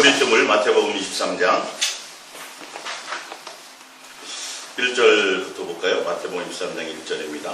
소리 뜸을 마태복음 23장 1절부터 볼까요? 마태복음 23장 1절입니다.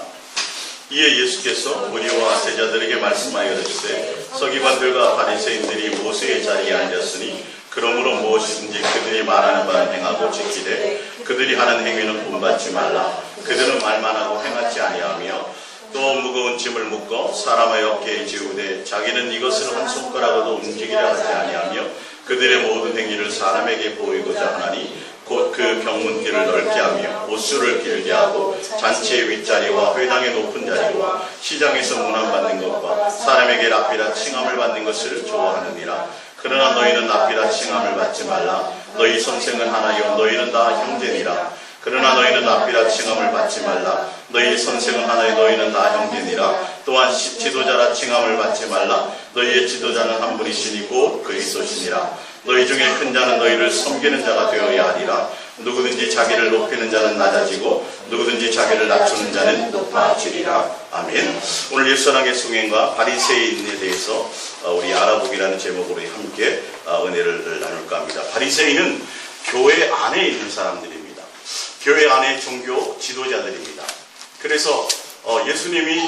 이에 예수께서 무리와 제자들에게 말씀하여 이르시되 서기관들과 바리새인들이 모세의 자리에 앉았으니 그러므로 무엇이든지 그들이 말하는 바는 행하고 지키되 그들이 하는 행위는 본받지 말라. 그들은 말만 하고 행하지 아니하며 또 무거운 짐을 묶어 사람의 어깨에 지우되 자기는 이것을 한 손가락으로도 움직이려 하지 아니하며 그들의 모든 행위를 사람에게 보이고자 하나니 곧 그 병문길을 넓게 하며 옷수를 길게 하고 잔치의 윗자리와 회당의 높은 자리와 시장에서 문안받는 것과 사람에게 랍비라 칭함을 받는 것을 좋아하느니라. 그러나 너희는 랍비라 칭함을 받지 말라. 너희 선생은 하나요 너희는 다 형제니라. 그러나 너희는 랍비라 칭함을 받지 말라. 너희 선생은 하나요 너희는 다 형제니라. 또한 지도자라 칭함을 받지 말라. 너희의 지도자는 한 분이시니 곧 그리스도시니라. 너희 중에 큰 자는 너희를 섬기는 자가 되어야 하리라. 누구든지 자기를 높이는 자는 낮아지고 누구든지 자기를 낮추는 자는 높아지리라. 아멘. 오늘 옛사랑의 승행과 바리새인에 대해서 우리 알아보기라는 제목으로 함께 은혜를 나눌까 합니다. 바리새인은 교회 안에 있는 사람들입니다. 교회 안에 종교 지도자들입니다. 그래서 예수님이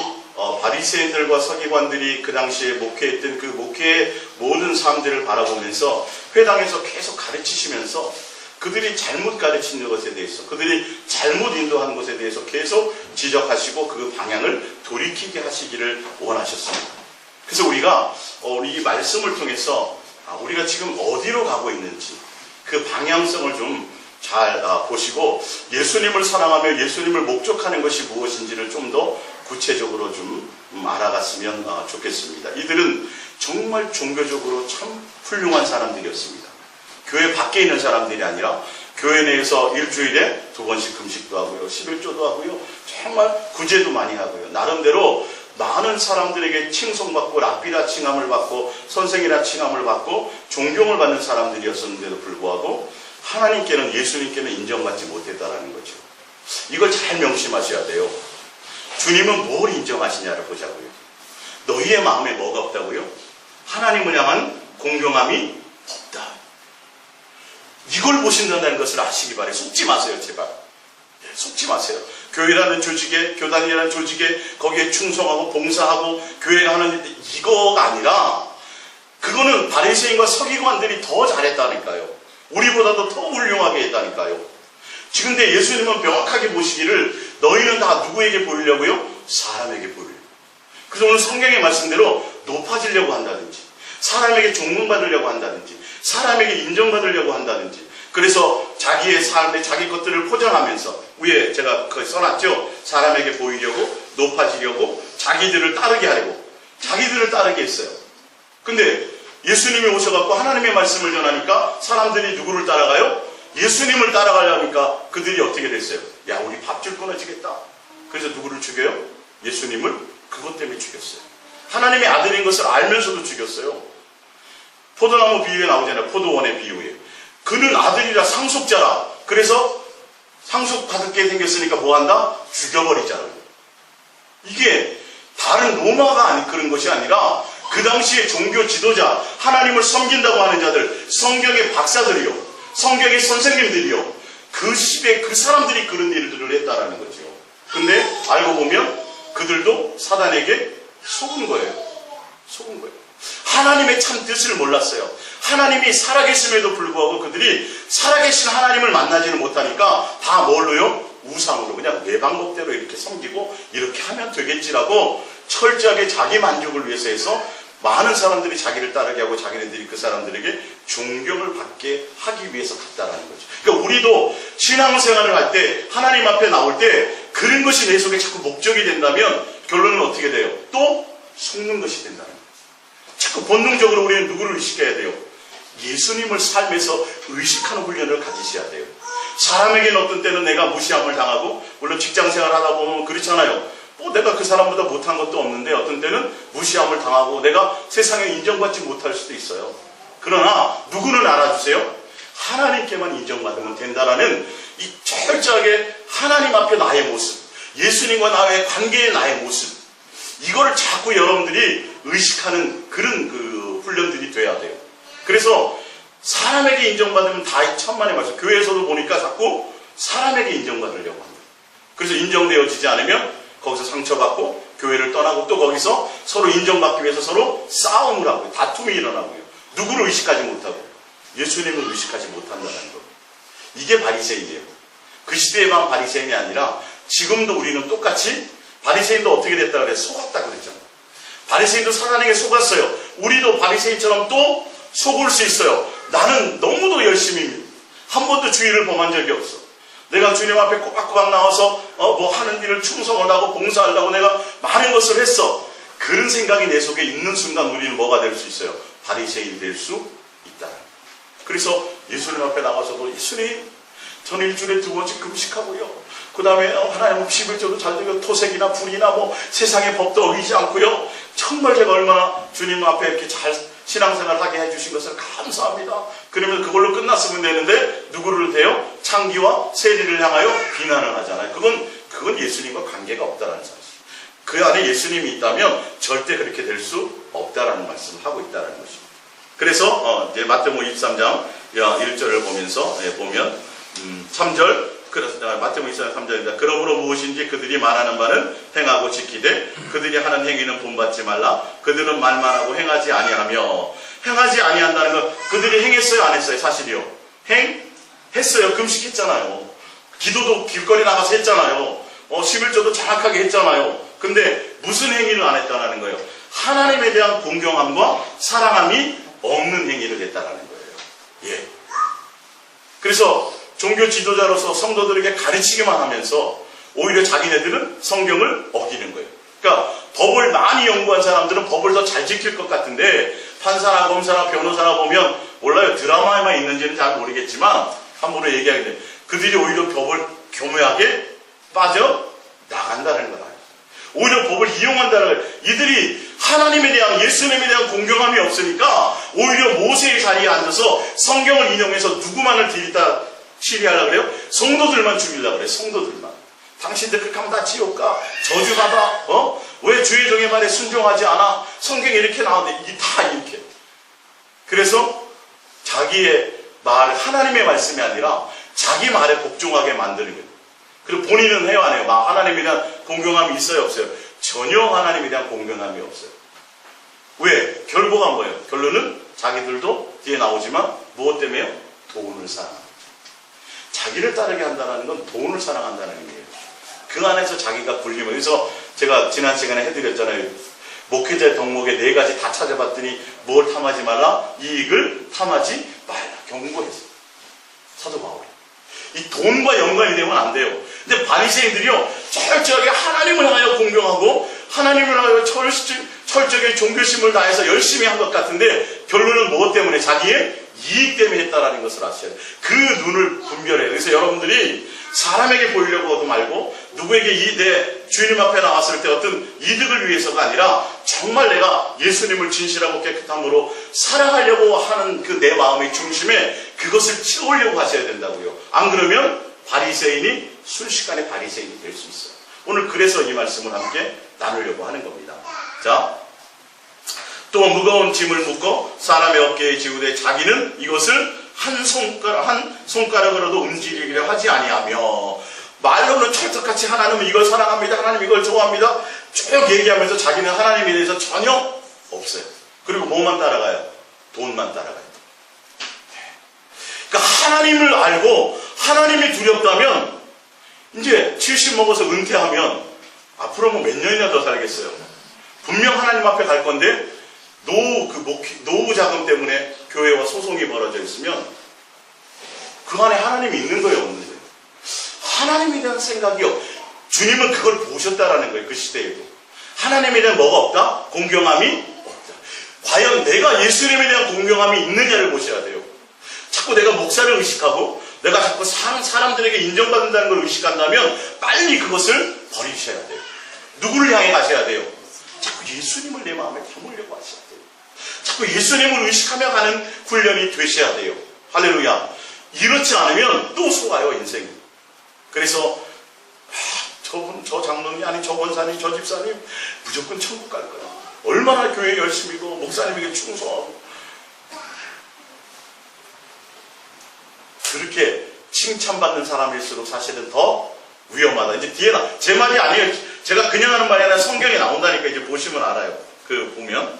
바리새인들과 서기관들이 그 당시에 목회했던 그 목회의 모든 사람들을 바라보면서 회당에서 계속 가르치시면서 그들이 잘못 가르치는 것에 대해서 그들이 잘못 인도하는 것에 대해서 계속 지적하시고 그 방향을 돌이키게 하시기를 원하셨습니다. 그래서 우리가 이 말씀을 통해서 우리가 지금 어디로 가고 있는지 그 방향성을 좀 잘 보시고 예수님을 사랑하며 예수님을 목적하는 것이 무엇인지를 좀 더 구체적으로 좀 알아갔으면 좋겠습니다. 이들은 정말 종교적으로 참 훌륭한 사람들이었습니다. 교회 밖에 있는 사람들이 아니라 교회 내에서 일주일에 2번씩 금식도 하고요. 11조도 하고요. 정말 구제도 많이 하고요. 나름대로 많은 사람들에게 칭송받고 랍비라 칭함을 받고 선생이라 칭함을 받고 존경을 받는 사람들이었는데도 불구하고 하나님께는 예수님께는 인정받지 못했다라는 거죠. 이걸 잘 명심하셔야 돼요. 주님은 뭘 인정하시냐를 보자고요. 너희의 마음에 뭐가 없다고요? 하나님을 향한 공경함이 없다. 이걸 보신다는 것을 아시기 바라요. 속지 마세요, 제발. 속지 마세요. 교회라는 조직에, 교단이라는 조직에 거기에 충성하고 봉사하고 교회가 하는 이거가 아니라 그거는 바리새인과 서기관들이 더 잘했다니까요. 우리보다도 더 훌륭하게 했다니까요. 지금 근데 예수님은 명확하게 보시기를 너희는 다 누구에게 보이려고요? 사람에게 보이려고. 그래서 오늘 성경의 말씀대로 높아지려고 한다든지 사람에게 존경받으려고 한다든지 사람에게 인정받으려고 한다든지 그래서 자기의 삶에 자기 것들을 포장하면서 위에 제가 그걸 써놨죠. 사람에게 보이려고 높아지려고 자기들을 따르게 하려고 자기들을 따르게 했어요. 근데 예수님이 오셔갖고 하나님의 말씀을 전하니까 사람들이 누구를 따라가요? 예수님을 따라가려니까 그들이 어떻게 됐어요? 야, 우리 밥줄 끊어지겠다. 그래서 누구를 죽여요? 예수님을 그것 때문에 죽였어요. 하나님의 아들인 것을 알면서도 죽였어요. 포도나무 비유에 나오잖아요. 포도원의 비유에. 그는 아들이라 상속자라. 그래서 상속받게 생겼으니까 뭐한다? 죽여버리자라고. 이게 다른 로마가 그런 것이 아니라 그 당시에 종교 지도자, 하나님을 섬긴다고 하는 자들, 성경의 박사들이요, 성경의 선생님들이요, 그 시대 그 사람들이 그런 일들을 했다라는 거죠. 근데 알고 보면 그들도 사단에게 속은 거예요. 속은 거예요. 하나님의 참 뜻을 몰랐어요. 하나님이 살아계심에도 불구하고 그들이 살아계신 하나님을 만나지는 못하니까 다 뭘로요? 우상으로 그냥 내 방법대로 이렇게 섬기고 이렇게 하면 되겠지라고 철저하게 자기 만족을 위해서 해서 많은 사람들이 자기를 따르게 하고 자기네들이 그 사람들에게 존경을 받게 하기 위해서 갔다라는 거죠. 그러니까 우리도 신앙생활을 할 때 하나님 앞에 나올 때 그런 것이 내 속에 자꾸 목적이 된다면 결론은 어떻게 돼요? 또 속는 것이 된다는 거예요. 자꾸 본능적으로 우리는 누구를 의식해야 돼요? 예수님을 삶에서 의식하는 훈련을 가지셔야 돼요. 사람에게는 어떤 때는 내가 무시함을 당하고 물론 직장생활 하다 보면 그렇잖아요. 내가 그 사람보다 못한 것도 없는데 어떤 때는 무시함을 당하고 내가 세상에 인정받지 못할 수도 있어요. 그러나 누구는 알아주세요? 하나님께만 인정받으면 된다라는 이 철저하게 하나님 앞에 나의 모습, 예수님과 나의 관계의 나의 모습, 이거를 자꾸 여러분들이 의식하는 그런 그 훈련들이 돼야 돼요. 그래서 사람에게 인정받으면 다 천만의 말씀. 교회에서도 보니까 자꾸 사람에게 인정받으려고 합니다. 그래서 인정되어지지 않으면 거기서 상처받고 교회를 떠나고 또 거기서 서로 인정받기 위해서 서로 싸움을 하고요. 다툼이 일어나고요. 누구를 의식하지 못하고 예수님을 의식하지 못한다는 것. 이게 바리새인이에요. 그 시대에만 바리새인이 아니라 지금도 우리는 똑같이 바리새인도 어떻게 됐다 그래? 속았다 그랬잖아요. 바리새인도 사단에게 속았어요. 우리도 바리새인처럼 또 속을 수 있어요. 나는 너무도 열심히 한 번도 주의를 범한 적이 없어. 내가 주님 앞에 꼬박꼬박 나와서 뭐 하는 일을 충성을 하고 봉사하려고 내가 많은 것을 했어. 그런 생각이 내 속에 있는 순간 우리는 뭐가 될 수 있어요? 바리새인이 될 수 있다. 그래서 예수님 앞에 나가서도 예수님 저는 일주일에 2번씩 금식하고요. 그 다음에 하나님 11조도 잘 되고 토색이나 불이나 뭐 세상의 법도 어기지 않고요. 정말 제가 얼마나 주님 앞에 이렇게 잘 신앙생활 하게 해주신 것을 감사합니다. 그러면 그걸로 끝났으면 되는데 누구를 대요? 창기와 세리를 향하여 비난을 하잖아요. 그건 예수님과 관계가 없다는 사실. 그 안에 예수님이 있다면 절대 그렇게 될 수 없다라는 말씀을 하고 있다는 것입니다. 그래서 이제 마태복음 23장 1절을 보면서 보면 3절 마태복음 23장 3절입니다. 그러므로 무엇인지 그들이 말하는 바는 행하고 지키되 그들이 하는 행위는 본받지 말라. 그들은 말만 하고 행하지 아니하며. 행하지 아니한다는 건 그들이 행했어요 안 했어요? 사실이요. 했어요. 금식했잖아요. 기도도 길거리 나가서 했잖아요. 11조도 정확하게 했잖아요. 근데 무슨 행위를 안 했다는 거예요? 하나님에 대한 공경함과 사랑함이 없는 행위를 했다는 거예요. 예. 그래서 종교 지도자로서 성도들에게 가르치기만 하면서 오히려 자기네들은 성경을 어기는 거예요. 그러니까 법을 많이 연구한 사람들은 법을 더 잘 지킬 것 같은데 판사나 검사나 변호사나 보면 몰라요. 드라마에만 있는지는 잘 모르겠지만 함부로 얘기하게 되면 그들이 오히려 법을 교묘하게 빠져나간다는 거다. 오히려 법을 이용한다는 거예요. 이들이 하나님에 대한 예수님에 대한 공경함이 없으니까 오히려 모세의 자리에 앉아서 성경을 인용해서 누구만을 디리다 치리하려고 그래요? 성도들만 죽이려고 그래요. 성도들만. 당신들 그렇게 하면 다 지옥 가. 저주받아. 왜 주의 종의 말에 순종하지 않아? 성경에 이렇게 나오는데 이게 다 이렇게. 그래서 자기의 말, 하나님의 말씀이 아니라 자기 말에 복종하게 만드는 거예요. 그리고 본인은 해요 안 해요? 하나님에 대한 공경함이 있어요 없어요? 전혀 하나님에 대한 공경함이 없어요. 왜? 결과가 뭐예요? 결론은 자기들도 뒤에 나오지만 무엇 때문에요? 돈을 사랑합니다. 자기를 따르게 한다는 건 돈을 사랑한다는 의미예요. 그 안에서 자기가 굴리면. 그래서 제가 지난 시간에 해드렸잖아요. 목회자의 덕목에 4가지 다 찾아봤더니 뭘 탐하지 말라? 이익을 탐하지 말라. 경고했어요. 사도 바울이. 이 돈과 연관이 되면 안 돼요. 근데 바리새인들이요 철저하게 하나님을 향하여 공경하고 하나님을 향하여 철저하게 종교심을 다해서 열심히 한 것 같은데 결론은 무엇 때문에? 자기의 이익 때문에 했다라는 것을 아셔야 돼요. 그 눈을 분별해요. 그래서 여러분들이 사람에게 보이려고 하도 말고 누구에게 내 주님 앞에 나왔을 때 어떤 이득을 위해서가 아니라 정말 내가 예수님을 진실하고 깨끗함으로 사랑하려고 하는 그 내 마음의 중심에 그것을 채우려고 하셔야 된다고요. 안 그러면 바리새인이 순식간에 바리새인이 될 수 있어요. 오늘 그래서 이 말씀을 함께 나누려고 하는 겁니다. 자, 또 무거운 짐을 묶어 사람의 어깨에 지우되 자기는 이것을 한 손가락으로도 움직이려 하지 아니하며. 말로는 철석같이 하나님은 이걸 사랑합니다. 하나님 이걸 좋아합니다. 쭉 얘기하면서 자기는 하나님에 대해서 전혀 없어요. 그리고 뭐만 따라가요? 돈만 따라가요. 그러니까 하나님을 알고 하나님이 두렵다면 이제 70 먹어서 은퇴하면 앞으로 뭐 몇 년이나 더 살겠어요. 분명 하나님 앞에 갈 건데 노후 자금 때문에 교회와 소송이 벌어져 있으면 그 안에 하나님이 있는 거예요, 없는 거예요? 하나님에 대한 생각이요. 주님은 그걸 보셨다라는 거예요, 그 시대에도. 하나님에 대한 뭐가 없다? 공경함이 없다. 과연 내가 예수님에 대한 공경함이 있느냐를 보셔야 돼요. 자꾸 내가 목사를 의식하고 내가 자꾸 사람들에게 인정받는다는 걸 의식한다면 빨리 그것을 버리셔야 돼요. 누구를 향해 가셔야 돼요? 자꾸 예수님을 내 마음에 담으려고 하셔야 돼요. 자꾸 예수님을 의식하며 가는 훈련이 되셔야 돼요. 할렐루야. 이렇지 않으면 또 속아요, 인생이. 그래서 저 장로님, 아니 저 권사님, 저 집사님 무조건 천국 갈 거야. 얼마나 교회 열심히고 목사님에게 충성하고. 그렇게 칭찬받는 사람일수록 사실은 더 위험하다. 이제 뒤에 제 말이 아니에요. 제가 그냥 하는 말이 아니라 성경에 나온다니까 이제 보시면 알아요. 그 보면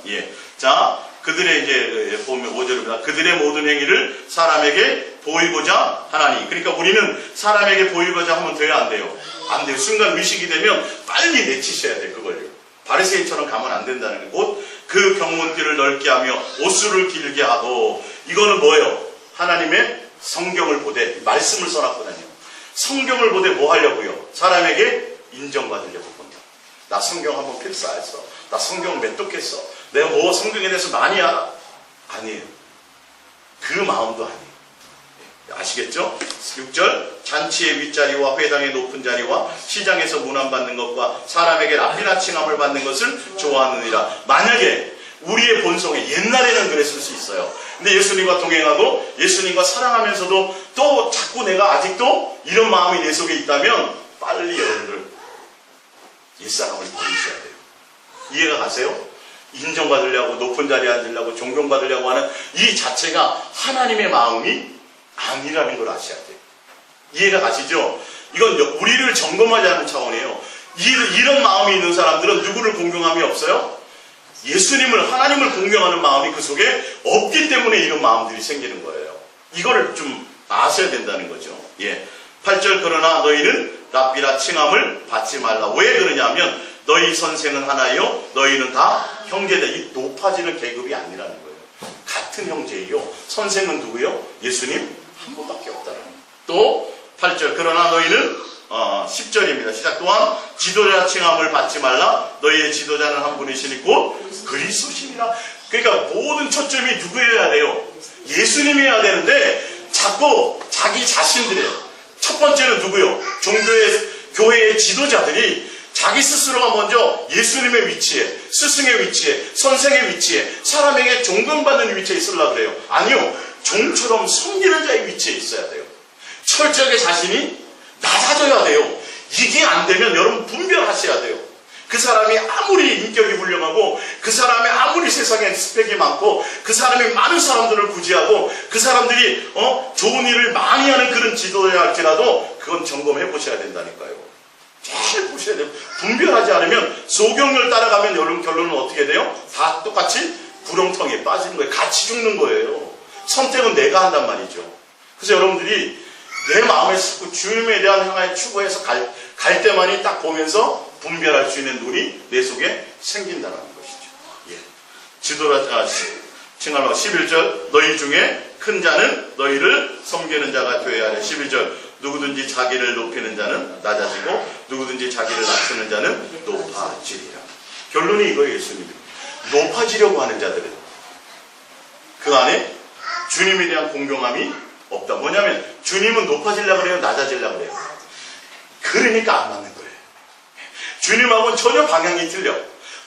자, 그들의 이제 보면 5절입니다. 그들의 모든 행위를 사람에게 보이고자 하나니. 그러니까 우리는 사람에게 보이고자 하면 돼요, 안 돼요? 안 돼요. 순간 의식이 되면 빨리 내치셔야 돼요, 그걸요. 바리새인처럼 가면 안 된다는 거예요. 곧 그 경문길을 넓게 하며 옷수를 길게 하고. 이거는 뭐예요? 하나님의 성경을 보되 말씀을 써놨거든요. 성경을 보되 뭐 하려고요? 사람에게 인정받으려고 본다. 나 성경 한번 필사했어. 나 성경 몇 독했어. 내가 뭐 성경에 대해서 많이 알아. 아니에요. 그 마음도 아니에요. 아시겠죠? 6절 잔치의 윗자리와 회당의 높은 자리와 시장에서 문안받는 것과 사람에게 랍비나 칭함을 받는 것을 좋아하느니라. 만약에 우리의 본성에 옛날에는 그랬을 수 있어요. 근데 예수님과 동행하고 예수님과 사랑하면서도 또 자꾸 내가 아직도 이런 마음이 내 속에 있다면 빨리 여러분들 옛사람을 버리셔야 돼요. 이해가 가세요? 인정받으려고 높은 자리에 앉으려고 존경받으려고 하는 이 자체가 하나님의 마음이 아니라는 걸 아셔야 돼요. 이해가 가시죠? 이건 우리를 점검하지 않는 차원이에요. 이런 마음이 있는 사람들은 누구를 공경함이 없어요? 예수님을, 하나님을 공경하는 마음이 그 속에 없기 때문에 이런 마음들이 생기는 거예요. 이거를 좀 아셔야 된다는 거죠. 8절 그러나 너희는 랍비라 칭함을 받지 말라. 왜 그러냐 하면 너희 선생은 하나요 너희는 다 형제다. 이 높아지는 계급이 아니라는 거예요. 같은 형제예요. 선생은 누구요? 예수님 한 분밖에 없다는 거예요. 또 8절 그러나 너희는 10절입니다. 시작. 또한 지도자 칭함을 받지 말라. 너희의 지도자는 한 분이시니 곧 그리스도시니라. 그러니까 모든 초점이 누구여야 돼요? 예수님이어야 되는데 자꾸 자기 자신들이에요. 첫 번째는 누구요? 교회의 지도자들이 자기 스스로가 먼저 예수님의 위치에, 스승의 위치에, 선생의 위치에, 사람에게 존경받는 위치에 있으려고 그래요. 아니요. 종처럼 섬기는 자의 위치에 있어야 돼요. 철저하게 자신이 낮아져야 돼요. 이게 안 되면 여러분 분별하셔야 돼요. 그 사람이 아무리 인격이 훌륭하고 그 사람이 아무리 세상에 스펙이 많고 그 사람이 많은 사람들을 구제하고 그 사람들이 좋은 일을 많이 하는 그런 지도자야 할지라도 그건 점검해 보셔야 된다니까요. 잘 보셔야 돼요. 분별하지 않으면 소경을 따라가면 여러분 결론은 어떻게 돼요? 다 똑같이 구렁텅이에 빠지는 거예요. 같이 죽는 거예요. 선택은 내가 한단 말이죠. 그래서 여러분들이 내 마음에 자꾸 주님에 대한 향하에 추구해서 갈 때만이 딱 보면서 분별할 수 있는 눈이 내 속에 생긴다는 것이죠. 지도자 칭하러 11절 너희 중에 큰 자는 너희를 섬기는 자가 되어야 하래. 11절 누구든지 자기를 높이는 자는 낮아지고 누구든지 자기를 낮추는 자는 높아지리라. 결론이 이거예요. 예수님이 높아지려고 하는 자들은 그 안에 주님에 대한 공경함이 없다. 뭐냐면 주님은 높아지려고 그래요? 낮아지려고 그래요? 그러니까 안 맞는 거예요. 주님하고는 전혀 방향이 틀려.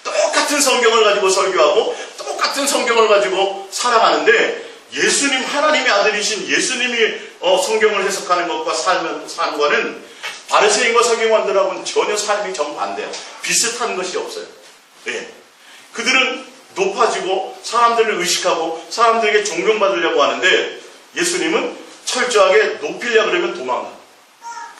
똑같은 성경을 가지고 설교하고 똑같은 성경을 가지고 살아가는데 예수님 하나님의 아들이신 예수님이 성경을 해석하는 것과 삶과는 바리새인과 서기관들하고는 전혀 삶이 정반대예요. 비슷한 것이 없어요. 그들은 높아지고 사람들을 의식하고 사람들에게 존경받으려고 하는데 예수님은 철저하게 높이려고 그러면 도망가.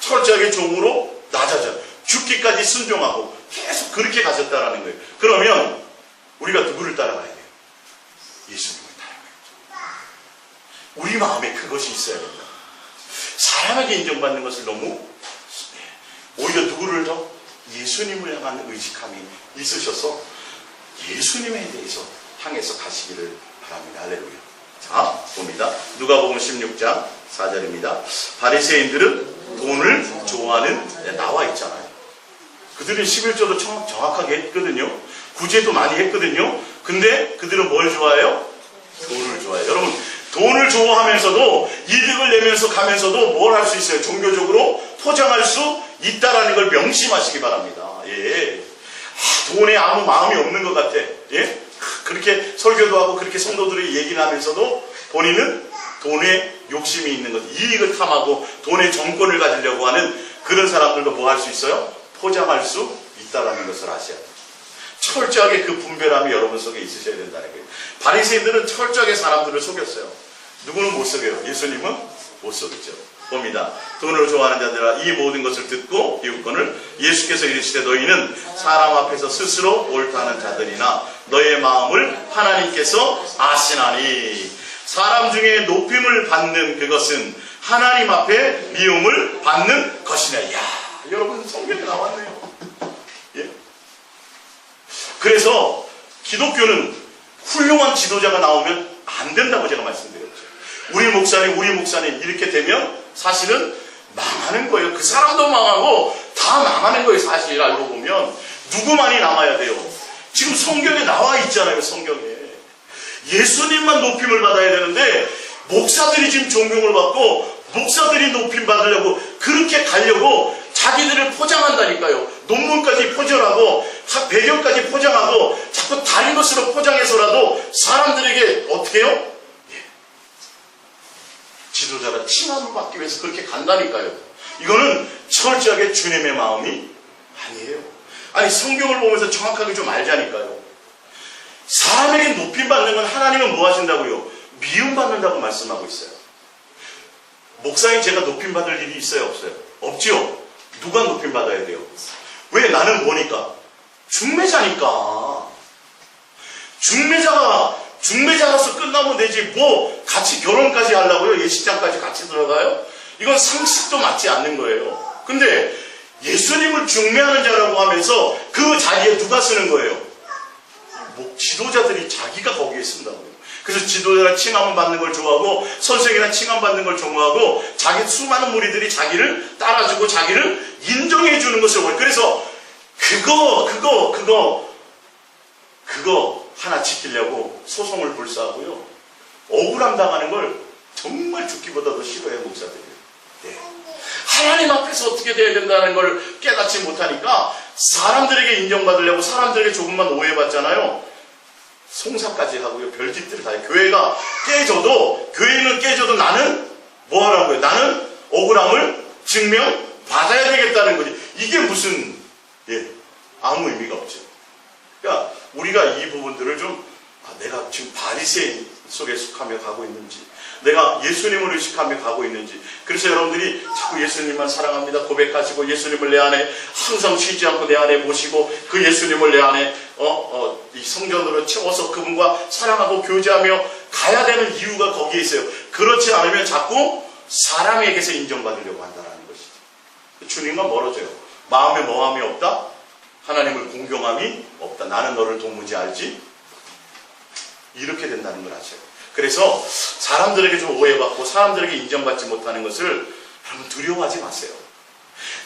철저하게 종으로 낮아져. 죽기까지 순종하고 계속 그렇게 가셨다라는 거예요. 그러면 우리가 누구를 따라가야 돼요? 예수님을 따라가야죠. 우리 마음에 그것이 있어야 된다. 사람에게 인정받는 것을 너무 오히려 누구를 더? 예수님을 향한 의식함이 있으셔서 예수님에 대해서 향해서 가시기를 바랍니다. 할렐루야. 자, 봅니다. 누가복음 16장 4절입니다. 바리새인들은 돈을 좋아하는 나와 있잖아요. 그들은 11조도 정확하게 했거든요. 구제도 많이 했거든요. 근데 그들은 뭘 좋아해요? 돈을 좋아해요. 여러분, 돈을 좋아하면서도 이득을 내면서 가면서도 뭘 할 수 있어요? 종교적으로 포장할 수 있다라는 걸 명심하시기 바랍니다. 돈에 아무 마음이 없는 것 같아. 그렇게 설교도 하고 그렇게 성도들이 얘기를 하면서도 본인은 돈에 욕심이 있는 것, 이익을 탐하고 돈의 정권을 가지려고 하는 그런 사람들도 뭐 할 수 있어요? 포장할 수 있다는 것을 아셔야 돼요. 철저하게 그 분별함이 여러분 속에 있으셔야 된다는 거예요. 바리새인들은 철저하게 사람들을 속였어요. 누구는 못 속여요? 예수님은 못 속였죠. 봅니다. 돈을 좋아하는 자들아 이 모든 것을 듣고 비웃거늘 예수께서 이르시되 너희는 사람 앞에서 스스로 옳다는 자들이나 너의 마음을 하나님께서 아시나니 사람 중에 높임을 받는 그것은 하나님 앞에 미움을 받는 것이냐. 이야, 여러분 성경에 나왔네요. 예? 그래서 기독교는 훌륭한 지도자가 나오면 안 된다고 제가 말씀드렸죠. 우리 목사님 이렇게 되면 사실은 망하는 거예요. 그 사람도 망하고 다 망하는 거예요. 사실 알고 보면 누구만이 남아야 돼요. 지금 성경에 나와 있잖아요. 성경에 예수님만 높임을 받아야 되는데 목사들이 지금 존경을 받고 목사들이 높임 받으려고 그렇게 가려고 자기들을 포장한다니까요. 논문까지 포장하고 배경까지 포장하고 자꾸 다른 것으로 포장해서라도 사람들에게 어떻게 해요? 지도자라 칭함을 받기 위해서 그렇게 간다니까요. 이거는 철저하게 주님의 마음이 아니에요. 아니 성경을 보면서 정확하게 좀 알자니까요. 사람에게 높임 받는 건 하나님은 뭐 하신다고요? 미움 받는다고 말씀하고 있어요. 목사님 제가 높임 받을 일이 있어요? 없어요? 없지요? 누가 높임 받아야 돼요? 왜? 나는 뭐니까? 중매자니까. 중매자라서 끝나면 되지 뭐 같이 결혼까지 하려고요? 예식장까지 같이 들어가요? 이건 상식도 맞지 않는 거예요. 근데 예수님을 중매하는 자라고 하면서 그 자리에 누가 쓰는 거예요? 지도자들이 자기가 거기에 쓴다고요. 그래서 지도자라 칭함을 받는 걸 좋아하고 선생이나 칭함 받는 걸 좋아하고 자기 수많은 무리들이 자기를 따라주고 자기를 인정해 주는 것을 원해요. 그래서 그거 하나 지키려고 소송을 불사하고요. 억울함 당하는 걸 정말 죽기보다도 싫어해요. 목사들이. 네. 하나님 앞에서 어떻게 돼야 된다는 걸 깨닫지 못하니까 사람들에게 인정받으려고 사람들에게 조금만 오해받잖아요. 송사까지 하고요. 별짓들을 다 해요. 교회는 깨져도 나는 뭐 하라는 거예요? 나는 억울함을 증명받아야 되겠다는 거지. 이게 무슨 아무 의미가 없죠. 그러니까 우리가 이 부분들을 좀 내가 지금 바리새인 속에 속하며 가고 있는지 내가 예수님을 의식하며 가고 있는지. 그래서 여러분들이 자꾸 예수님만 사랑합니다 고백하시고 예수님을 내 안에 항상 쉬지 않고 내 안에 모시고 그 예수님을 내 안에 이 성전으로 채워서 그분과 사랑하고 교제하며 가야 되는 이유가 거기에 있어요. 그렇지 않으면 자꾸 사람에게서 인정받으려고 한다는 것이죠. 주님과 멀어져요. 마음에 뭐함이 없다? 하나님을 공경함이 없다. 나는 너를 도무지 알지? 이렇게 된다는 걸 아셔요. 그래서 사람들에게 좀 오해받고 사람들에게 인정받지 못하는 것을 여러분 두려워하지 마세요.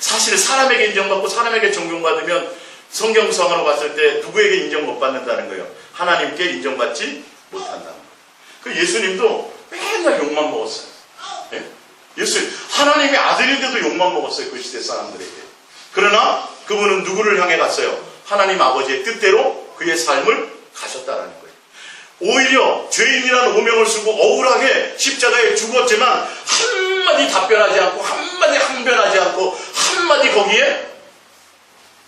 사실 사람에게 인정받고 사람에게 존경받으면 성경상으로 봤을 때 누구에게 인정 못 받는다는 거예요? 하나님께 인정받지 못한다는 거예요. 그 예수님도 맨날 욕만 먹었어요. 예? 하나님의 아들인데도 욕만 먹었어요. 그 시대 사람들에게. 그러나 그분은 누구를 향해 갔어요? 하나님 아버지의 뜻대로 그의 삶을 가셨다라는 거예요. 오히려 죄인이라는 오명을 쓰고 억울하게 십자가에 죽었지만 한마디 답변하지 않고 한마디 항변하지 않고 한마디 거기에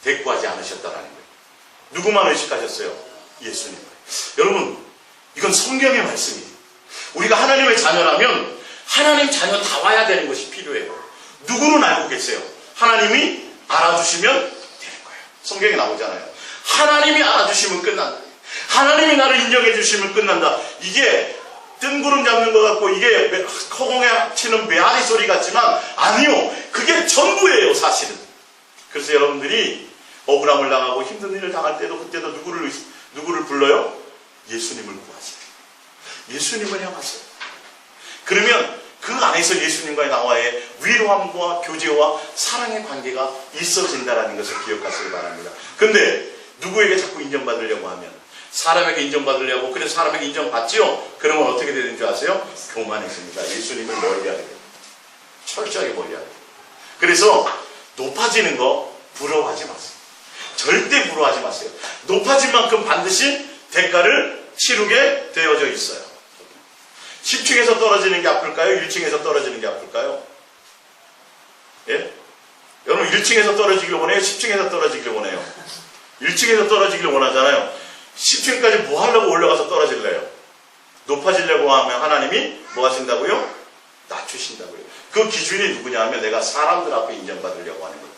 대꾸하지 않으셨다라는 거예요. 누구만 의식하셨어요? 예수님을. 여러분 이건 성경의 말씀이에요. 우리가 하나님의 자녀라면 하나님 자녀 다 와야 되는 것이 필요해요. 누구는 알고 계세요? 하나님이 알아주시면 되는 거예요. 성경에 나오잖아요. 하나님이 알아주시면 끝난다. 하나님이 나를 인정해 주시면 끝난다. 이게 뜬구름 잡는 것 같고 이게 허공에 치는 메아리 소리 같지만 아니요. 그게 전부예요. 사실은. 그래서 여러분들이 억울함을 당하고 힘든 일을 당할 때도 그때도 누구를 불러요? 예수님을 구하세요. 예수님을 향하세요. 그러면 그 안에서 예수님과의 나와의 위로함과 교제와 사랑의 관계가 있어진다는 것을 기억하시기 바랍니다. 근데 누구에게 자꾸 인정받으려고 하면 사람에게 인정받으려고 그래서 사람에게 인정받지요? 그러면 어떻게 되는 줄 아세요? 교만해집니다. 예수님을 멀리하게 됩니다. 철저하게 멀리하게 됩니다. 그래서 높아지는 거 부러워하지 마세요. 절대 부러워하지 마세요. 높아진 만큼 반드시 대가를 치르게 되어져 있어요. 10층에서 떨어지는 게 아플까요? 1층에서 떨어지는 게 아플까요? 예? 여러분 1층에서 떨어지길 원해요? 10층에서 떨어지길 원해요? 1층에서 떨어지길 원하잖아요. 10층까지 뭐 하려고 올라가서 떨어질래요? 높아지려고 하면 하나님이 뭐 하신다고요? 낮춰 주신다고요. 그 기준이 누구냐 하면 내가 사람들 앞에 인정받으려고 하는 거예요.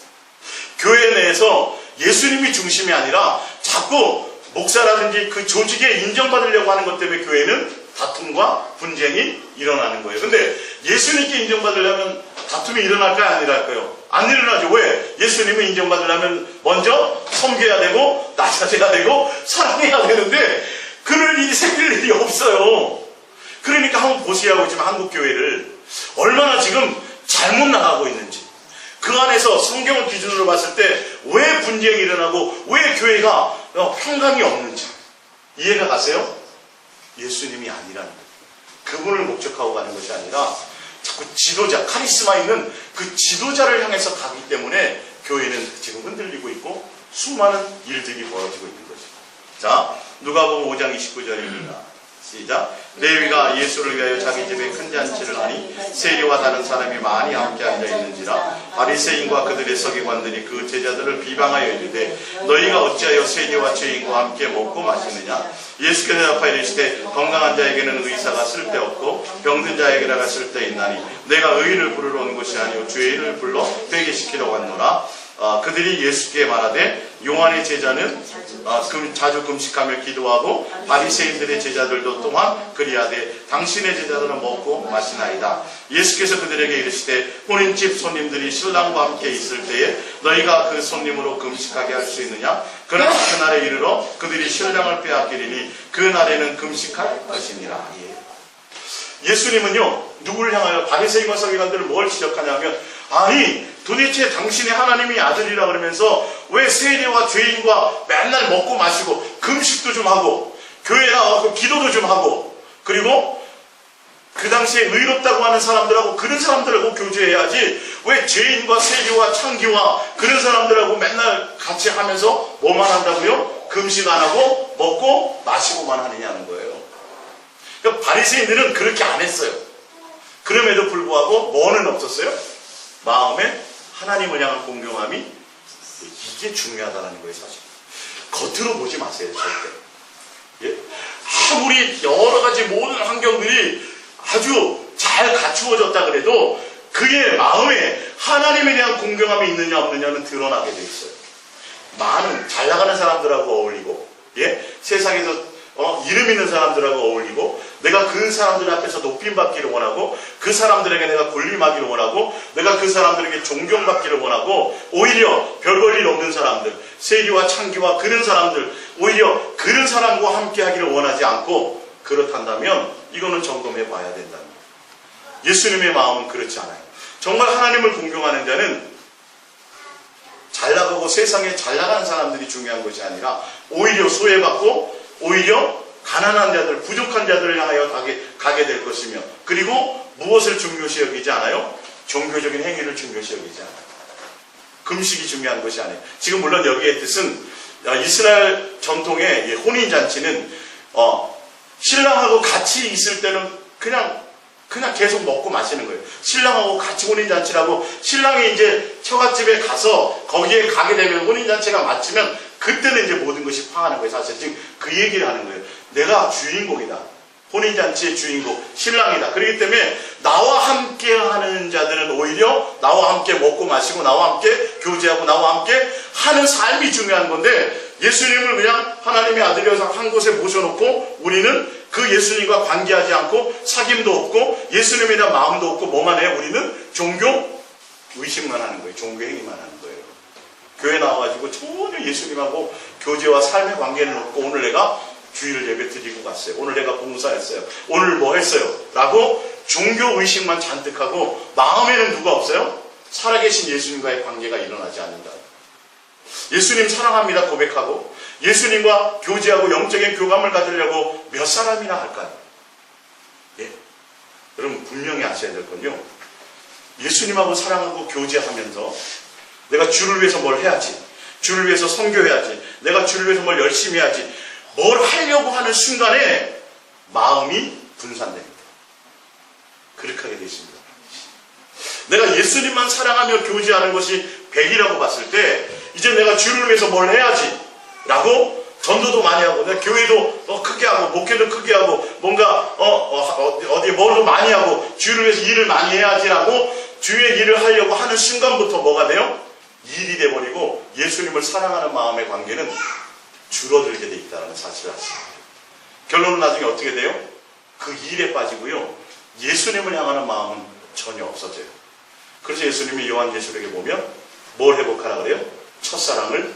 교회 내에서 예수님이 중심이 아니라 자꾸 목사라든지 그 조직에 인정받으려고 하는 것 때문에 교회는 다툼과 분쟁이 일어나는 거예요. 근데 예수님께 인정받으려면 다툼이 일어날까요? 안 일어날까요? 안 일어나죠. 왜? 예수님을 인정받으려면 먼저 섬겨야 되고 낮아져야 되고 사랑해야 되는데 그럴 일이 생길 일이 없어요. 그러니까 한번 보시라고 지금 한국 교회를 얼마나 지금 잘못 나가고 있는지, 그 안에서 성경을 기준으로 봤을 때 왜 분쟁이 일어나고 왜 교회가 평강이 없는지 이해가 가세요? 예수님이 아니라는 거예요. 그분을 목적하고 가는 것이 아니라 자꾸 지도자, 카리스마 있는 그 지도자를 향해서 가기 때문에 교회는 지금 흔들리고 있고 수많은 일들이 벌어지고 있는 거죠. 자, 누가복음 5장 29절입니다. 시작. 레위가 예수를 위하여 자기 집에 큰 잔치를 하니 세리와 다른 사람이 많이 함께 앉아 있는지라 바리새인과 그들의 서기관들이 그 제자들을 비방하여 이르되 너희가 어찌하여 세리와 죄인과 함께 먹고 마시느냐. 예수께서 대답하여 이르시되 건강한 자에게는 의사가 쓸데없고 병든 자에게라가 쓸데있나니 내가 의인을 부르러 온 것이 아니오 죄인을 불러 회개시키러 왔노라. 그들이 예수께 말하되 요한의 제자는 자주 금식하며 기도하고 바리새인들의 제자들도 또한 그리하되 당신의 제자들은 먹고 마시나이다. 예수께서 그들에게 이르시되 혼인집 손님들이 신랑과 함께 있을 때에 너희가 그 손님으로 금식하게 할 수 있느냐. 그러나 그날에 이르러 그들이 신랑을 빼앗기리니 그 날에는 금식할 것이니라. 예수님은요 누구를 향하여 바리새인과 서기관들을 뭘 지적하냐면 아니 도대체 당신이 하나님의 아들이라 그러면서 왜 세리와 죄인과 맨날 먹고 마시고 금식도 좀 하고 교회 나와서 기도도 좀 하고 그리고 그 당시에 의롭다고 하는 사람들하고 그런 사람들하고 교제해야지 왜 죄인과 세리와 창기와 그런 사람들하고 맨날 같이 하면서 뭐만 한다고요? 금식 안 하고 먹고 마시고만 하느냐는 거예요. 그러니까 바리새인들은 그렇게 안 했어요. 그럼에도 불구하고 뭐는 없었어요? 마음에 하나님을 향한 공경함이 이게 중요하다는 거예요. 사실 겉으로 보지 마세요. 절대. 예? 아무리 여러 가지 모든 환경들이 아주 잘 갖추어졌다 그래도 그의 마음에 하나님에 대한 공경함이 있느냐 없느냐는 드러나게 돼 있어요. 많은 잘 나가는 사람들하고 어울리고 세상에서 이름 있는 사람들하고 어울리고 내가 그 사람들 앞에서 높임받기를 원하고 그 사람들에게 내가 군림하기를 원하고 내가 그 사람들에게 존경받기를 원하고 오히려 별 볼 일 없는 사람들 세리와 창기와 그런 사람들 오히려 그런 사람과 함께 하기를 원하지 않고 그렇단다면 이거는 점검해 봐야 된다는 거예요. 예수님의 마음은 그렇지 않아요. 정말 하나님을 공경하는 자는 잘 나가고 세상에 잘 나가는 사람들이 중요한 것이 아니라 오히려 소외받고 오히려 가난한 자들, 부족한 자들을 향하여 가게 될 것이며 그리고 무엇을 중요시 여기지 않아요? 종교적인 행위를 중요시 여기지 않아요. 금식이 중요한 것이 아니에요. 지금 물론 여기의 뜻은 이스라엘 전통의 혼인잔치는 신랑하고 같이 있을 때는 그냥 계속 먹고 마시는 거예요. 신랑하고 같이 혼인잔치라고 신랑이 이제 처갓집에 가서 거기에 가게 되면 혼인잔치가 마치면 그때는 이제 모든 것이 파하는 거예요. 사실 지금 그 얘기를 하는 거예요. 내가 주인공이다. 혼인잔치의 주인공, 신랑이다. 그렇기 때문에 나와 함께 하는 자들은 오히려 나와 함께 먹고 마시고 나와 함께 교제하고 나와 함께 하는 삶이 중요한 건데 예수님을 그냥 하나님의 아들이어서 한 곳에 모셔놓고 우리는 그 예수님과 관계하지 않고 사귐도 없고 예수님에 대한 마음도 없고 뭐만 해요? 우리는 종교 의식만 하는 거예요. 종교 행위만 하는 거예요. 교회 나와가지고 전혀 예수님하고 교제와 삶의 관계는 없고 오늘 내가 주일을 예배 드리고 갔어요. 오늘 내가 봉사했어요. 오늘 뭐 했어요? 라고 종교 의식만 잔뜩 하고 마음에는 누가 없어요? 살아계신 예수님과의 관계가 일어나지 않는다. 예수님 사랑합니다 고백하고 예수님과 교제하고 영적인 교감을 가지려고 몇 사람이나 할까요? 여러분 분명히 아셔야 될 건요. 예수님하고 사랑하고 교제하면서 내가 주를 위해서 뭘 해야지. 주를 위해서 선교해야지. 내가 주를 위해서 뭘 열심히 해야지. 뭘 하려고 하는 순간에 마음이 분산됩니다. 그렇게 하게 되십니다. 내가 예수님만 사랑하며 교제하는 것이 100이라고 봤을 때 이제 내가 주를 위해서 뭘 해야지 라고 전도도 많이 하고 내가 교회도 크게 하고 목회도 크게 하고 뭔가 어디 뭘 더 많이 하고 주를 위해서 일을 많이 해야지라고 주의 일을 하려고 하는 순간부터 뭐가 돼요? 일이 돼버리고 예수님을 사랑하는 마음의 관계는 줄어들게 돼 있다는 사실을 아십니다. 결론은 나중에 어떻게 돼요? 그 일에 빠지고요. 예수님을 향하는 마음은 전혀 없어져요. 그래서 예수님이 요한계시록에 보면 뭘 회복하라 그래요? 첫사랑을.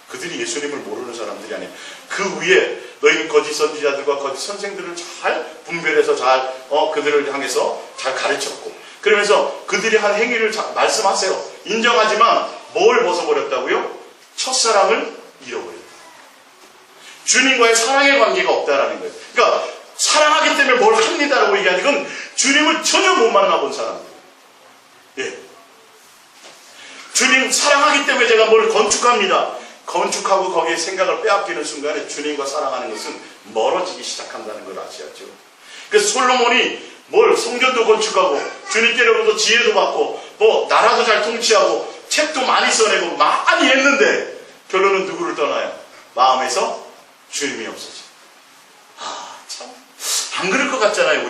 그들이 예수님을 모르는 사람들이 아니에요. 그 위에 너희는 거짓 선지자들과 거짓 선생들을 잘 분별해서 잘 그들을 향해서 잘 가르쳤고, 그러면서 그들이 한 행위를 말씀하세요. 인정하지만 뭘 벗어버렸다고요? 첫사랑을 잃어버렸다. 주님과의 사랑의 관계가 없다라는 거예요. 그러니까 사랑하기 때문에 뭘 합니다라고 얘기하는 건 주님을 전혀 못 만나본 사람들. 예. 주님 사랑하기 때문에 제가 뭘 건축합니다. 건축하고 거기에 생각을 빼앗기는 순간에 주님과 사랑하는 것은 멀어지기 시작한다는 걸 아셔야죠. 그래서 솔로몬이 뭘 성전도 건축하고 주님께로부터 지혜도 받고 뭐 나라도 잘 통치하고 책도 많이 써내고 많이 했는데 결론은 누구를 떠나요? 마음에서 주님이 없어져. 참 안 그럴 것 같잖아요.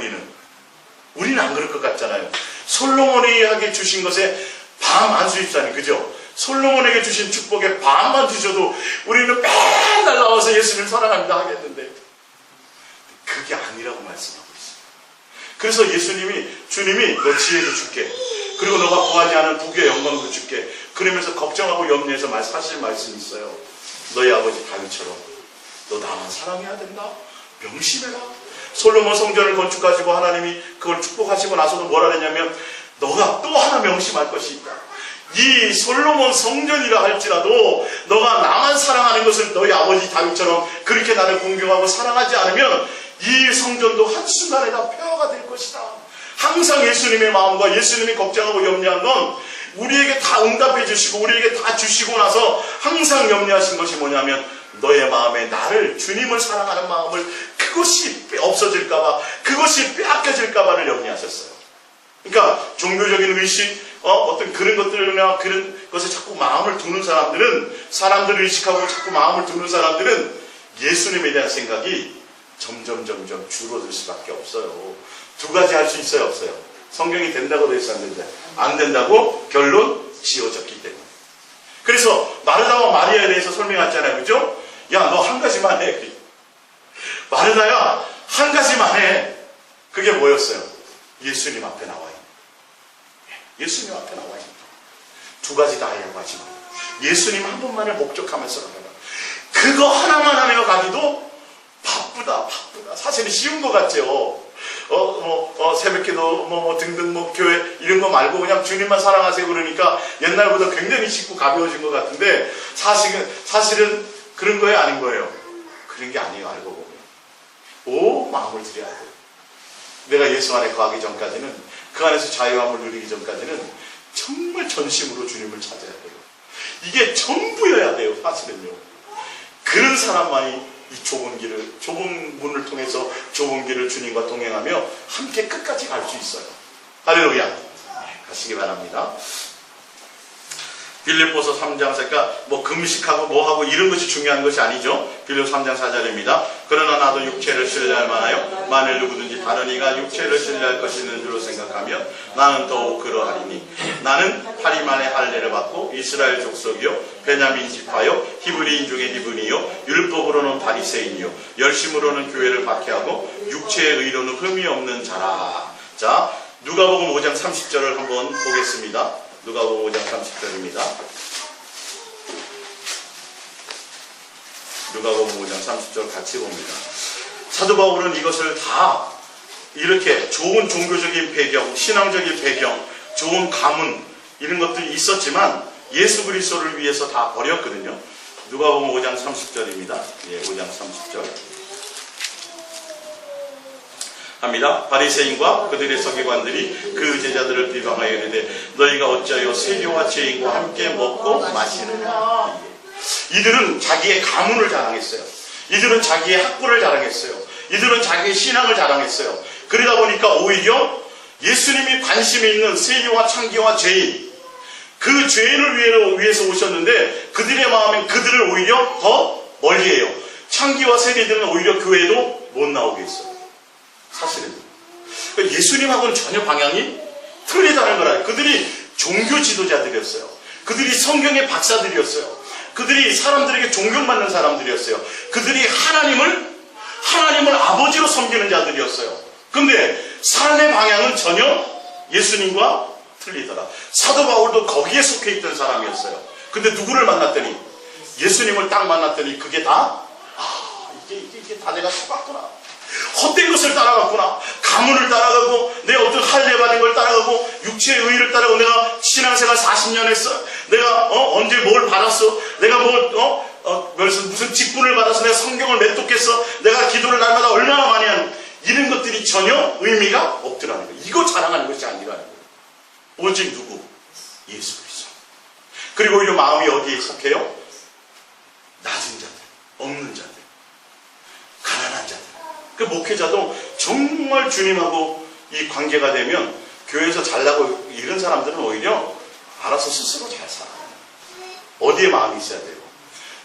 우리는 안 그럴 것 같잖아요. 솔로몬에게 주신 것에 반 안 수입사님, 그죠? 솔로몬에게 주신 축복에 반만 주셔도 우리는 맨날 나와서 예수님 사랑합니다 하겠는데 그게 아니라고 말씀하고 있어요. 그래서 주님이 너 지혜도 줄게, 그리고 너가 구하지 않은 부귀의 영광도 줄게, 그러면서 걱정하고 염려해서 하실 말씀이 있어요. 너희 아버지 다윗처럼 너 나만 사랑해야 된다. 명심해라. 솔로몬 성전을 건축하시고 하나님이 그걸 축복하시고 나서도 뭐라 했냐면 너가 또 하나 명심할 것이 있다. 이 솔로몬 성전이라 할지라도 너가 나만 사랑하는 것을 너희 아버지 다윗처럼 그렇게 나를 공경하고 사랑하지 않으면 이 성전도 한순간에 다 폐허가 될 것이다. 항상 예수님의 마음과 예수님이 걱정하고 염려한 건 우리에게 다 응답해 주시고 우리에게 다 주시고 나서 항상 염려하신 것이 뭐냐면 너의 마음에 나를, 주님을 사랑하는 마음을, 그것이 없어질까봐, 그것이 빼앗겨질까봐를 염려하셨어요. 그러니까 종교적인 의식, 어떤 그런 것들이나 그런 것에 자꾸 마음을 두는 사람들을 의식하고 자꾸 마음을 두는 사람들은 예수님에 대한 생각이 점점 줄어들 수밖에 없어요. 두 가지 할 수 있어요, 없어요? 성경이 된다고 되어 있었는데 안 된다고 결론 지어졌기 때문에. 그래서 마르다와 마리아에 대해서 설명했잖아요, 그죠? 야, 너 한 가지만 해. 마르다야, 한 가지만 해. 그게 뭐였어요? 예수님 앞에 나와요. 예수님 앞에 나와요. 두 가지 다 하려고 하지 마. 예수님 한 분만을 목적하면서 가라. 그거 하나만 하며 가기도 바쁘다. 사실은 쉬운 것 같죠. 새벽기도 등등 교회 이런 거 말고 그냥 주님만 사랑하세요 그러니까 옛날보다 굉장히 쉽고 가벼워진 것 같은데 사실은 그런 거예요, 아닌 거예요? 그런 게 아니에요. 알고 보면 마음을 드려야 돼요. 내가 예수 안에 거하기 전까지는, 그 안에서 자유함을 누리기 전까지는 정말 전심으로 주님을 찾아야 돼요. 이게 전부여야 돼요, 사실은요. 그런 사람만이 이 좁은 문을 통해서 좁은 길을 주님과 동행하며 함께 끝까지 갈 수 있어요. 할렐루야. 가시기 바랍니다. 빌립보서 3장, 그러니까 금식하고 뭐하고 이런 것이 중요한 것이 아니죠. 빌립보서 3장 4절입니다. 그러나 나도 육체를 신뢰할 만하여 만일 누구든지 다른 이가 육체를 신뢰할 것이 있는 줄로 생각하면 나는 더욱 그러하리니 나는 파리만의 할례를 받고 이스라엘 족속이요 베냐민 지파요 히브리인 중에 히브리요 율법으로는 바리새인이요 열심으로는 교회를 박해하고 육체의 의로는 흠이 없는 자라. 자, 누가복음 5장 30절을 한번 보겠습니다. 누가복음 5장 30절입니다. 누가복음 5장 30절 같이 봅니다. 사도 바울은 이것을 다 이렇게 좋은 종교적인 배경, 신앙적인 배경, 좋은 가문 이런 것들이 있었지만 예수 그리스도를 위해서 다 버렸거든요. 누가복음 5장 30절입니다. 5장 30절 합니다. 바리새인과 그들의 서기관들이 그 제자들을 비방하여 이르되 너희가 어찌하여 세교와 죄인과 함께 먹고 마시느냐. 이들은 자기의 가문을 자랑했어요. 이들은 자기의 학구를 자랑했어요. 이들은 자기의 신앙을 자랑했어요. 그러다 보니까 오히려 예수님이 관심이 있는 세교와 창기와 죄인, 그 죄인을 위해서 오셨는데 그들의 마음엔 그들을 오히려 더 멀리해요. 창기와 세리들은 오히려 교회도 못 나오게 했어요. 사실은. 그러니까 예수님하고는 전혀 방향이 틀리다는 거라. 그들이 종교 지도자들이었어요. 그들이 성경의 박사들이었어요. 그들이 사람들에게 존경받는 사람들이었어요. 그들이 하나님을 아버지로 섬기는 자들이었어요. 근데 삶의 방향은 전혀 예수님과 틀리더라. 사도 바울도 거기에 속해 있던 사람이었어요. 근데 누구를 만났더니, 예수님을 딱 만났더니 그게 다, 이게 다 내가 속았구나. 헛된 것을 따라갔구나. 가문을 따라가고, 내 어떤 할례 받은 걸 따라가고, 육체의 의의를 따라가고, 내가 신앙생활 40년 했어. 내가 언제 뭘 받았어. 내가 무슨 직분을 받아서 내가 성경을 맺독했어. 내가 기도를 날마다 얼마나 많이 하는, 이런 것들이 전혀 의미가 없더라는 거예요. 이거 자랑하는 것이 아니라는 거예요. 오직 누구? 예수 그리스도. 그리고 오히려 마음이 어디에 속해요? 낮은 자들, 없는 자들, 가난한 자들. 그 목회자도 정말 주님하고 이 관계가 되면 교회에서 잘나고 이런 사람들은 오히려 알아서 스스로 잘 살아요. 어디에 마음이 있어야 돼요?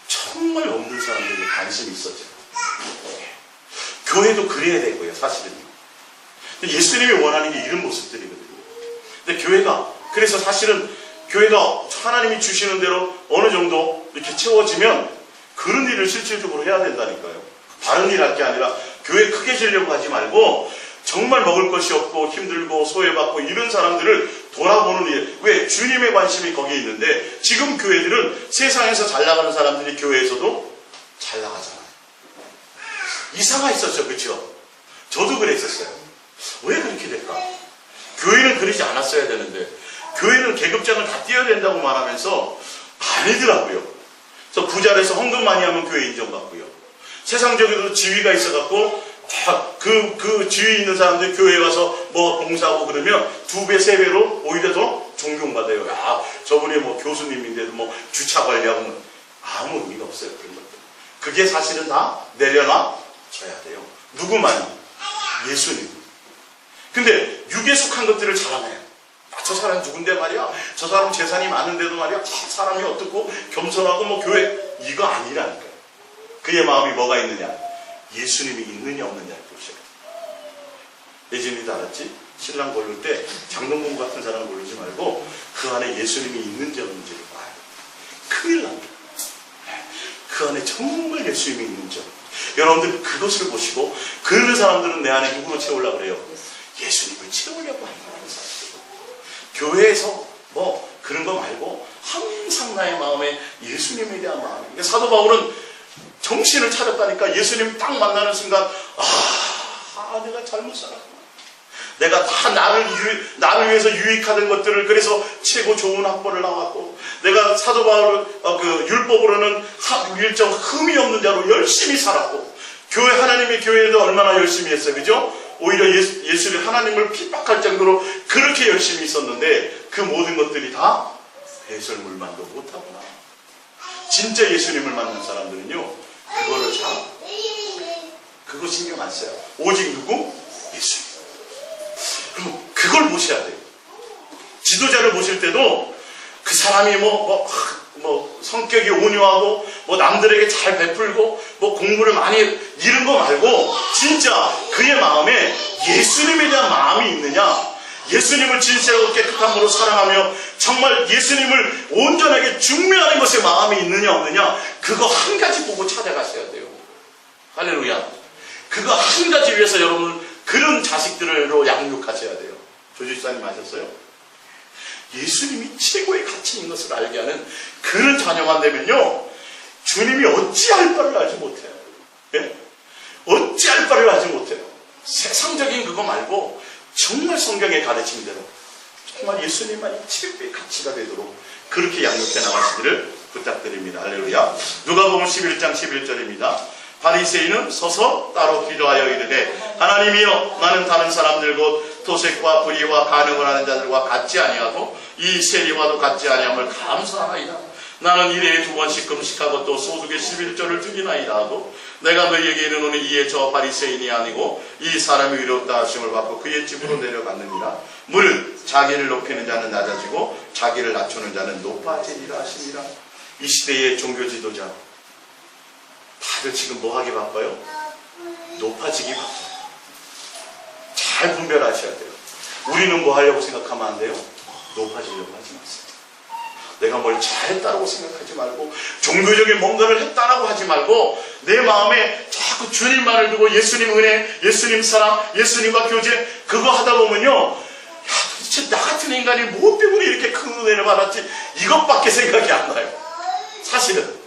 정말 없는 사람들에게 관심이 있어져요. 교회도 그래야 되고요, 사실은요. 예수님이 원하는 게 이런 모습들이거든요. 근데 교회가, 그래서 사실은 교회가 하나님이 주시는 대로 어느 정도 이렇게 채워지면 그런 일을 실질적으로 해야 된다니까요. 다른 일 할 게 아니라 교회 크게 지려고 하지 말고 정말 먹을 것이 없고 힘들고 소외받고 이런 사람들을 돌아보는 일. 왜? 주님의 관심이 거기에 있는데 지금 교회들은 세상에서 잘 나가는 사람들이 교회에서도 잘 나가잖아요. 이사가 있었죠. 그렇죠? 저도 그랬었어요. 왜 그렇게 될까? 교회는 그러지 않았어야 되는데 교회는 계급장을 다 띄어야 된다고 말하면서 아니더라고요. 그래서 부자라서 헌금 많이 하면 교회 인정받고요. 세상적으로 지위가 있어갖고 다 그 지위 있는 사람들 교회에 와서 뭐 봉사하고 그러면 2배, 3배로 오히려 더 존경받아요. 야, 저분이 뭐 교수님인데도 뭐 주차 관리하면 아무 의미가 없어요. 그런 것들. 그게 사실은 다 내려놔줘야 돼요. 누구만이? 예수님. 근데 육에 속한 것들을 자랑해요. 저 사람 누군데 말이야? 저 사람 재산이 많은데도 말이야? 사람이 어떻고 겸손하고 뭐 교회 이거 아니라니까요. 그의 마음이 뭐가 있느냐? 예수님이 있느냐 없느냐를 보셔요. 예전에도 알았지? 신랑 고를 때 장동건 같은 사람 고르지 말고 그 안에 예수님이 있는지 없는지를 봐요. 큰일 납니다. 그 안에 정말 예수님이 있는지. 여러분들 그것을 보시고 그런 사람들은 내 안에 누구로 채우려고 그래요? 예수님을 채우려고 하는 사람들. 교회에서 뭐 그런 거 말고 항상 나의 마음에 예수님에 대한 마음이. 그러니까 사도 바울은 정신을 차렸다니까. 예수님 딱 만나는 순간 내가 잘못 살았구나. 내가 다 나를 위해서 유익하던 것들을 그래서 최고 좋은 학벌을 나왔고 내가 사도 바울 그 율법으로는 일정 흠이 없는 자로 열심히 살았고 교회 하나님의 교회에도 얼마나 열심히 했어요. 그죠? 오히려 예수를 하나님을 핍박할 정도로 그렇게 열심히 있었는데 그 모든 것들이 다 배설물만도 못하구나. 진짜 예수님을 만난 사람들은요 그거를 그거 신경 안 써요. 오직 누구? 예수님. 그럼 그걸 보셔야 돼요. 지도자를 보실 때도 그 사람이 뭐 성격이 온유하고 뭐 남들에게 잘 베풀고 뭐 공부를 많이 이런 거 말고 진짜 그의 마음에 예수님에 대한 마음이 있느냐, 예수님을 진실하고 깨끗한 마음으로 사랑하며 정말 예수님을 온전하게 중매하는 것에 마음이 있느냐 없느냐, 그거 한 가지 보고 찾아가셔야 돼요. 할렐루야. 그거 한 가지 위해서 여러분 그런 자식들로 양육하셔야 돼요. 조지사님 아셨어요? 예수님이 최고의 가치인 것을 알게 하는 그런 자녀만 되면요 주님이 어찌할 바를 알지 못해요. 예? 어찌할 바를 알지 못해요. 세상적인 그거 말고 정말 성경의 가르침대로 정말 예수님만이 최고의 가치가 되도록 그렇게 양육해 나가시기를 부탁드립니다. 할렐루야. 누가복음 11장 11절입니다. 바리새인은 서서 따로 기도하여 이르되 하나님이여 나는 다른 사람들 곧 도색과 불의와 간음을 하는 자들과 같지 아니하고 이 세리와도 같지 아니함을 감사하나이다. 나는 일에 2번씩 금식하고 또 소득의 11조를 드리나이다 하고 내가 너희에게 이르노니 이에 저 바리새인이 아니고 이 사람이 의롭다 하심을 받고 그의 집으로 내려갔느니라. 무릇 자기를 높이는 자는 낮아지고 자기를 낮추는 자는 높아지리라 하시니라. 이 시대의 종교 지도자 다들 지금 뭐 하기 바빠요? 높아지기 바빠요. 잘 분별하셔야 돼요. 우리는 뭐 하려고 생각하면 안 돼요? 높아지려고 하지 마세요. 내가 뭘 잘했다라고 생각하지 말고, 종교적인 뭔가를 했다라고 하지 말고, 내 마음에 자꾸 주님만을 두고 예수님 은혜, 예수님 사랑, 예수님과 교제, 그거 하다 보면요, 야, 도대체 나 같은 인간이 뭐 때문에 이렇게 큰 은혜를 받았지? 이것밖에 생각이 안 나요. 사실은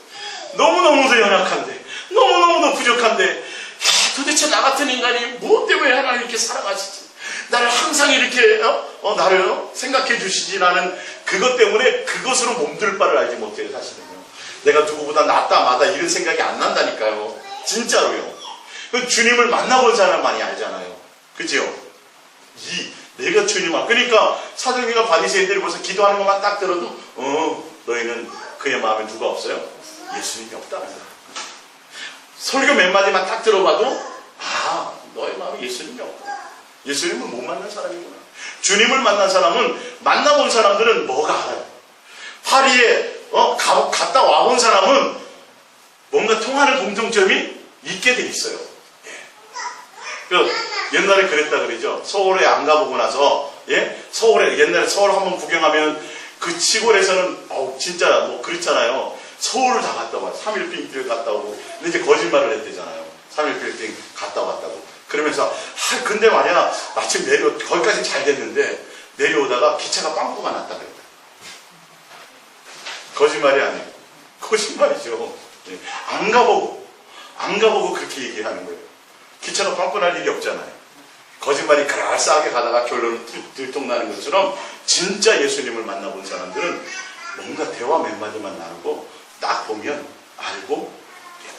너무너무도 연약한데, 너무너무도 부족한데, 야, 도대체 나 같은 인간이 뭐 때문에 하나님 이렇게 사랑하시지? 나를 항상 이렇게 나를 생각해 주시지? 나는 그것 때문에 그것으로 몸둘 바를 알지 못해요. 사실은요, 내가 누구보다 낫다 마다 이런 생각이 안 난다니까요. 진짜로요. 주님을 만나본 사람만이 알잖아요. 그죠? 내가 주님아, 그러니까 사도행전과 바리새인들이 벌써 기도하는 것만 딱 들어도 너희는 그의 마음에 누가 없어요? 예수님이 없다는 거야. 설교 몇 마디만 딱 들어봐도 너의 마음에 예수님이 없다. 예수님은 못 만난 사람이구나. 주님을 만난 사람은, 만나본 사람들은 뭐가 알아요? 파리에 갔다 와본 사람은 뭔가 통하는 공통점이 있게 돼 있어요. 옛날에 그랬다 그러죠. 서울에 안 가보고 나서, 서울에, 옛날에 서울 한번 구경하면 그 시골에서는 진짜 뭐 그렇잖아요. 서울을 다 갔다 와요. 3일 빙길 갔다 오고. 근데 이제 거짓말을 했대잖아요. 3일 빌딩 갔다 왔다고. 그러면서 근데 말이야, 마침 거기까지 잘 됐는데 내려오다가 기차가 빵꾸가 났다 그랬다. 거짓말이 아니에요. 거짓말이죠. 안 가보고 그렇게 얘기하는 거예요. 기차가 빵꾸 날 일이 없잖아요. 거짓말이 그럴싸하게 가다가 결론은 들통나는 것처럼, 진짜 예수님을 만나본 사람들은 뭔가 대화 몇 마디만 나누고 딱 보면 알고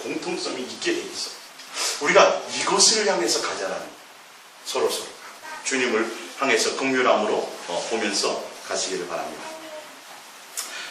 공통성이 있게 돼 있어요. 우리가 이것을 향해서 가자라는, 서로 주님을 향해서 긍휼함으로 보면서 가시기를 바랍니다.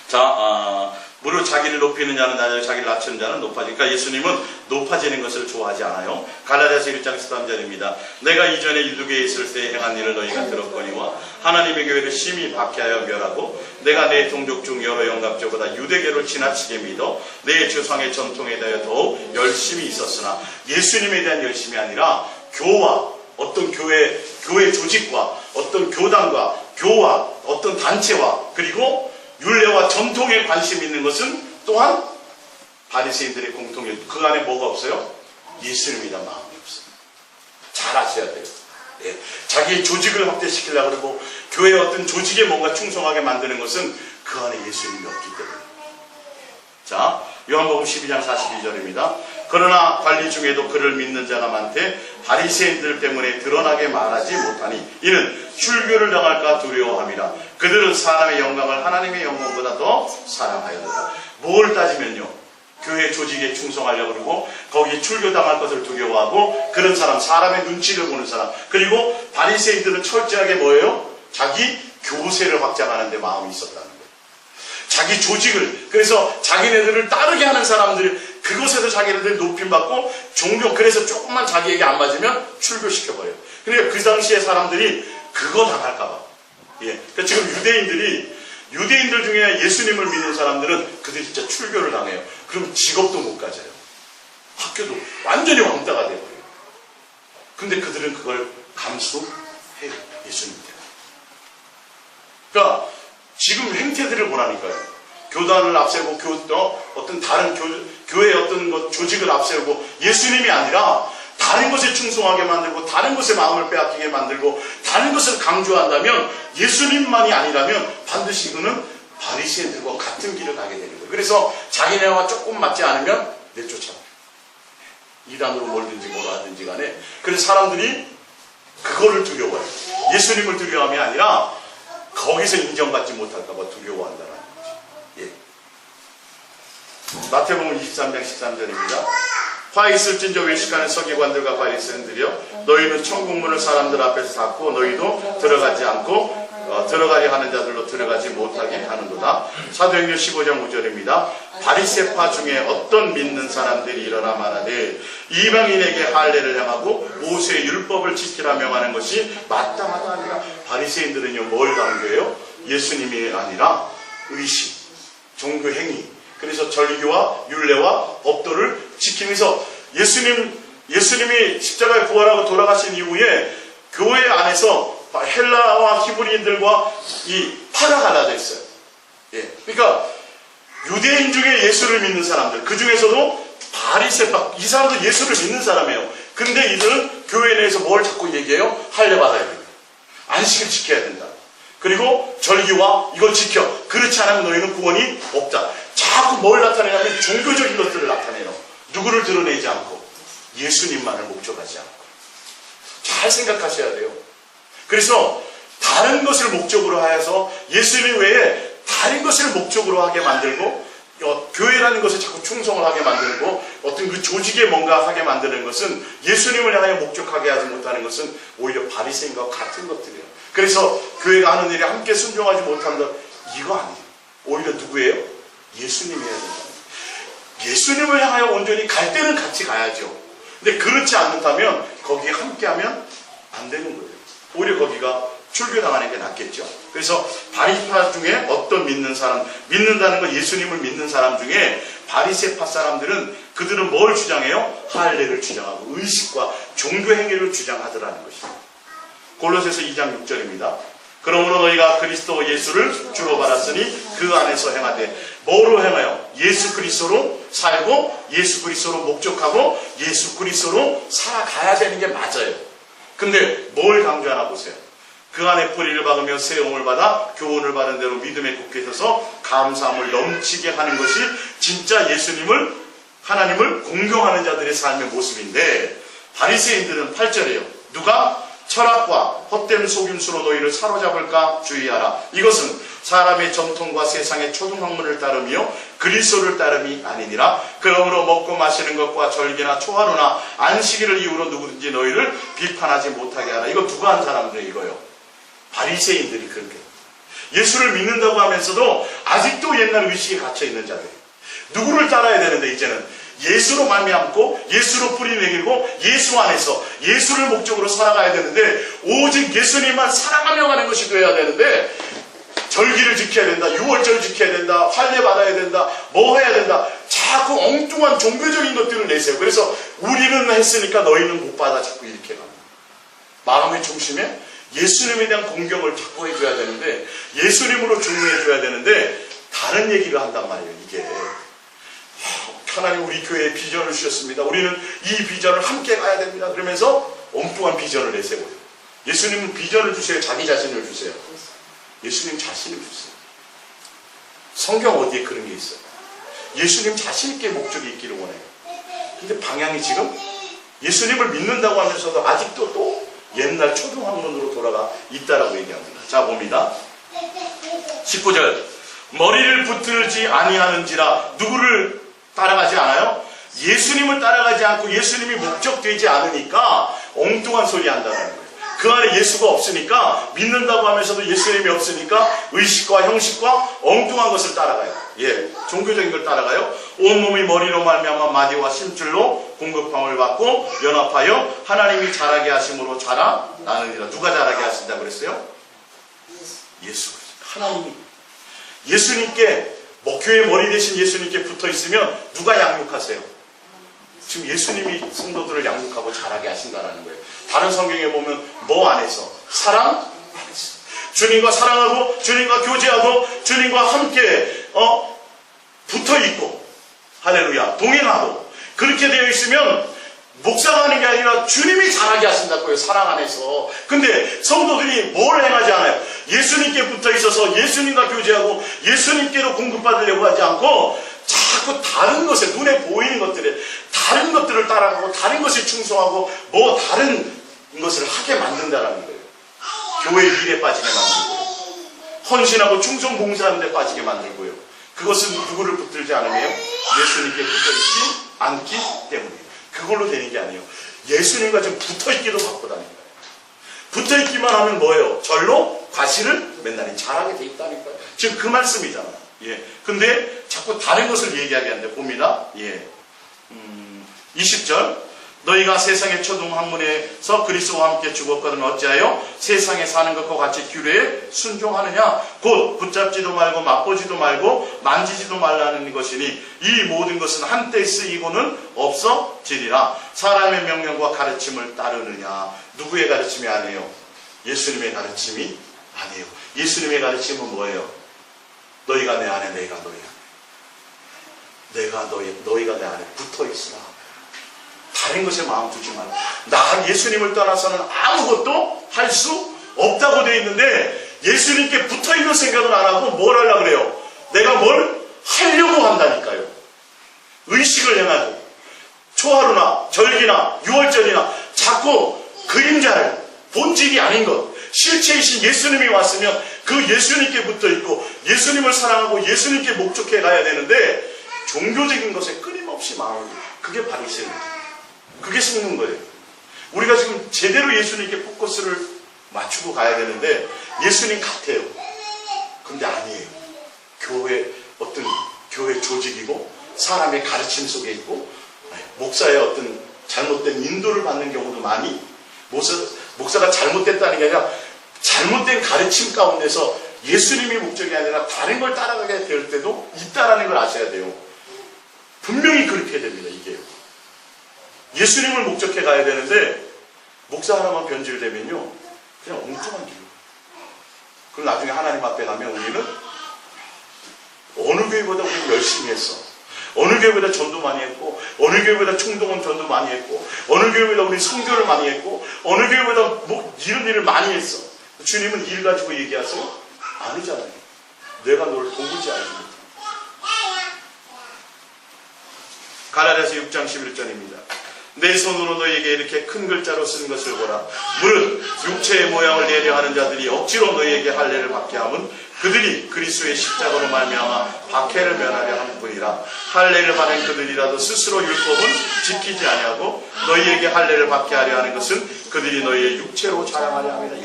자, 무릇 자기를 높이는 자는 낮아지고 자기를 낮추는 자는 높아지니까, 예수님은 높아지는 것을 좋아하지 않아요. 갈라디아서 1장 13절입니다. 내가 이전에 유두개에 있을 때 행한 일을 너희가 들었거니와 하나님의 교회를 심히 박해하여 멸하고, 내가 내 동족 중 여러 영갑자보다 유대교를 지나치게 믿어 내 조상의 전통에 대하여 더욱 열심히 있었으나, 예수님에 대한 열심이 아니라 교와 어떤 교회 조직과 어떤 교단과 교와 어떤 단체와 그리고 율례와 전통에 관심 있는 것은 또한 바리새인들의 공통이에요. 그 안에 뭐가 없어요? 예수님이란 마음이 없어요. 잘 아셔야 돼요. 자기의 조직을 확대시키려고 그러고 교회의 어떤 조직에 뭔가 충성하게 만드는 것은 그 안에 예수님이 없기 때문에. 자, 요한복음 12장 42절입니다. 그러나 관리 중에도 그를 믿는 자가 많되 바리새인들 때문에 드러나게 말하지 못하니 이는 출교를 당할까 두려워함이라. 그들은 사람의 영광을 하나님의 영광보다 더 사랑하였느라. 뭘 따지면요, 교회 조직에 충성하려고 그러고 거기에 출교당할 것을 두려워하고, 그런 사람, 사람의 눈치를 보는 사람. 그리고 바리새인들은 철저하게 뭐예요? 자기 교세를 확장하는 데 마음이 있었다는 거예요. 자기 조직을, 그래서 자기네들을 따르게 하는 사람들이 그곳에서 자기네들 높임받고 종교, 그래서 조금만 자기에게 진짜면 출교시켜버려요. 그러니까 그 당시에 사람들이 그거 당할까봐. 그러니까 지금 유대인들 중에 예수님을 믿는 사람들은 그들이 진짜 출교를 당해요. 그럼 직업도 못 가져요. 학교도 완전히 왕따가 돼버려요. 근데 그들은 그걸 감수해요. 예수님 때문에. 그러니까 지금 행태들을 보라니까요. 교단을 앞세우고 어떤 다른 교회의 어떤 것, 조직을 앞세우고 예수님이 아니라 다른 것에 충성하게 만들고 다른 것에 마음을 빼앗기게 만들고 다른 것을 강조한다면, 예수님만이 아니라면 반드시 그는 바리새인들과 같은 길을 가게 되는 거예요. 그래서 자기네와 조금 맞지 않으면 내쫓아요. 이단으로 몰든지 뭐라 하든지 간에. 그래서 사람들이 그거를 두려워해요. 예수님을 두려워함이 아니라 거기서 인정받지 못할까 봐 두려워한다는 거지. 마태복음 23장 13절입니다. 화 있을진저 외식하는 서기관들과 바리새인들이여, 너희는 천국문을 사람들 앞에서 닫고 너희도 들어가지 않고 들어가려 하는 자들로 들어가지 못하게 하는도다. 사도행전 15장 5절입니다. 바리새파 중에 어떤 믿는 사람들이 일어나 말하되 이방인에게 할례를 행하고 모세의 율법을 지키라 명하는 것이 마땅하다 하니라. 바리새인들은요, 뭘 강조해요? 예수님이 아니라 의식, 종교 행위, 그래서 절기와 율례와 법도를 지키면서 예수님이 십자가에 부활하고 돌아가신 이후에 교회 안에서 헬라와 히브리인들과 이 파가 갈라져 있어요. 예. 그러니까 유대인 중에 예수를 믿는 사람들, 그 중에서도 바리새파, 이 사람도 예수를 믿는 사람이에요. 근데 이들은 교회 내에서 뭘 자꾸 얘기해요? 할례 받아야 된다. 안식을 지켜야 된다. 그리고 절기와 이걸 지켜. 그렇지 않으면 너희는 구원이 없다. 자꾸 뭘 나타내냐면 종교적인 것들을 나타내요. 누구를 드러내지 않고 예수님만을 목적하지 않고. 잘 생각하셔야 돼요. 그래서 다른 것을 목적으로 하여서 예수님 외에 다른 것을 목적으로 하게 만들고 교회라는 것에 자꾸 충성을 하게 만들고 어떤 그 조직에 뭔가 하게 만드는 것은 예수님을 향해 목적하게 하지 못하는 것은 오히려 바리새인과 같은 것들이에요. 그래서 교회가 하는 일에 함께 순종하지 못한다. 이거 아니에요. 오히려 누구예요? 예수님이 해야 된다. 예수님을 향하여 온전히 갈 때는 같이 가야죠. 근데 그렇지 않는다면 거기에 함께하면 안 되는 거예요. 오히려 거기가 출교당하는 게 낫겠죠. 그래서 바리파 중에 어떤 믿는 사람, 믿는다는 건 예수님을 믿는 사람 중에 바리새파 사람들은 그들은 뭘 주장해요? 할례를 주장하고 의식과 종교 행위를 주장하더라는 것입니다. 골로새서 2장 6절입니다. 그러므로 너희가 그리스도 예수를 주로 받았으니 그 안에서 행하되 뭐로 행하여? 예수 그리스도로 살고 예수 그리스도로 목적하고 예수 그리스도로 살아가야 되는 게 맞아요. 근데 뭘 강조하나 보세요. 그 안에 뿌리를 박으며 세움을 받아 교훈을 받은 대로 믿음에 굳게 서서 감사함을 넘치게 하는 것이 진짜 예수님을 하나님을 공경하는 자들의 삶의 모습인데 바리새인들은 8절이에요. 누가 철학과 헛된 속임수로 너희를 사로잡을까 주의하라. 이것은 사람의 전통과 세상의 초등학문을 따르며 그리스도를 따름이 아니니라. 그러므로 먹고 마시는 것과 절기나 초하루나 안식일을 이유로 누구든지 너희를 비판하지 못하게 하라. 이거 누가 한 사람들 이거요? 바리새인들이 그렇게 예수를 믿는다고 하면서도 아직도 옛날 의식에 갇혀있는 자들. 누구를 따라야 되는데 이제는 예수로 말미암고 예수로 뿌리 내리고 예수 안에서 예수를 목적으로 살아가야 되는데 오직 예수님만 사랑하며 가는 것이 되어야 되는데 절기를 지켜야 된다, 유월절을 지켜야 된다, 할례 받아야 된다, 뭐 해야 된다, 자꾸 엉뚱한 종교적인 것들을 내세요. 그래서 우리는 했으니까 너희는 못 받아 자꾸 이렇게 갑니다. 마음의 중심에 예수님에 대한 공경을 자꾸 해줘야 되는데 예수님으로 중요해줘야 되는데 다른 얘기를 한단 말이에요. 이게 하나님 우리 교회에 비전을 주셨습니다. 우리는 이 비전을 함께 가야 됩니다. 그러면서 엉뚱한 비전을 내세워요. 예수님은 비전을 주세요? 자기 자신을 주세요? 예수님 자신을 주세요. 성경 어디에 그런 게 있어요? 예수님 자신 있게 목적이 있기를 원해요. 근데 방향이 지금 예수님을 믿는다고 하면서도 아직도 또 옛날 초등학문으로 돌아가 있다라고 얘기합니다. 자 봅니다. 19절 머리를 붙들지 아니하는지라. 누구를 따라가지 않아요? 예수님을 따라가지 않고 예수님이 목적되지 않으니까 엉뚱한 소리 한다는 거예요. 그 안에 예수가 없으니까 믿는다고 하면서도 예수님이 없으니까 의식과 형식과 엉뚱한 것을 따라가요. 예, 종교적인 걸 따라가요. 온몸이 머리로 말미암아 마디와 심줄로 공급함을 받고 연합하여 하나님이 자라게 하심으로 자라나느니라. 누가 자라게 하신다고 그랬어요? 예수. 하나님이. 예수님께 교회 머리 대신 예수님께 붙어 있으면 누가 양육하세요? 지금 예수님이 성도들을 양육하고 자라게 하신다는 거예요. 다른 성경에 보면 뭐 안에서? 사랑 안에서. 주님과 사랑하고 주님과 교제하고 주님과 함께 붙어 있고 할렐루야 동행하고 그렇게 되어 있으면 목사가 하는 게 아니라 주님이 자라게 하신다고요. 사랑 안에서. 근데 성도들이 뭘 행하지 않아요? 예수님께 붙어 있어서 예수님과 교제하고 예수님께로 공급받으려고 하지 않고 자꾸 다른 것에 눈에 보이는 것들에 다른 것들을 따라가고 다른 것에 충성하고 뭐 다른 것을 하게 만든다는 거예요. 교회의 일에 빠지게 만들고요. 헌신하고 충성 봉사하는 데 빠지게 만들고요. 그것은 누구를 붙들지 않으며 예수님께 붙어 있지 않기 때문이에요. 그걸로 되는 게 아니에요. 예수님과 좀 붙어있기도 바쁘다니까요. 붙어있기만 하면 뭐예요? 절로 과실을 맨날 잘하게 돼 있다니까요. 지금 그 말씀이잖아요. 예. 근데 자꾸 다른 것을 얘기하게 하는데 봅니다. 예. 20절 너희가 세상의 초등학문에서 그리스도와 함께 죽었거든 어찌하여 세상에 사는 것과 같이 규례에 순종하느냐. 곧 붙잡지도 말고 맛보지도 말고 만지지도 말라는 것이니 이 모든 것은 한때 쓰이고는 없어지리라. 사람의 명령과 가르침을 따르느냐. 누구의 가르침이 아니에요? 예수님의 가르침이 아니에요. 예수님의 가르침은 뭐예요? 너희가 내 안에, 내가 너희 안에. 너희가 내 안에 붙어 있으라. 다른 것에 마음 두지 말라. 나 예수님을 떠나서는 아무것도 할 수 없다고 되어 있는데 예수님께 붙어 있는 생각을 안 하고 뭘 하려고 그래요? 내가 뭘 하려고 한다니까요. 의식을 행하고 초하루나 절기나 유월절이나 자꾸 그림자를 본질이 아닌 것, 실체이신 예수님이 왔으면 그 예수님께 붙어 있고 예수님을 사랑하고 예수님께 목적해 가야 되는데 종교적인 것에 끊임없이 마음을, 그게 바리새인입니다. 그게 속는 거예요. 우리가 지금 제대로 예수님께 포커스를 맞추고 가야 되는데 예수님 같아요. 근데 아니에요. 어떤 교회 조직이고 사람의 가르침 속에 있고 목사의 어떤 잘못된 인도를 받는 경우도 많이, 목사가 잘못됐다는 게 아니라 잘못된 가르침 가운데서 예수님이 목적이 아니라 다른 걸 따라가게 될 때도 있다라는 걸 아셔야 돼요. 분명히 그렇게 됩니다. 이게요. 예수님을 목적해 가야 되는데 목사 하나만 변질되면요 그냥 엉뚱한 길로. 그럼 나중에 하나님 앞에 가면 우리는 어느 교회보다 우리는 열심히 했어. 어느 교회보다 전도 많이 했고, 어느 교회보다 총동원 전도 많이 했고, 어느 교회보다 우리 성교를 많이 했고, 어느 교회보다 뭐 이런 일을 많이 했어. 주님은 일 가지고 얘기하세요? 아니잖아요. 내가 너를 도무지 알지 못해. 갈라디아서 6장 11절입니다. 내 손으로 너희에게 이렇게 큰 글자로 쓴 것을 보라. 무릇 육체의 모양을 내려 하는 자들이 억지로 너희에게 할례를 받게 하면 그들이 그리스도의 십자가로 말미암아 박해를 면하려 하는 뿐이라. 할례를 받은 그들이라도 스스로 율법은 지키지 아니하고 너희에게 할례를 받게 하려 하는 것은 그들이 너희의 육체로 자랑하려 합니다.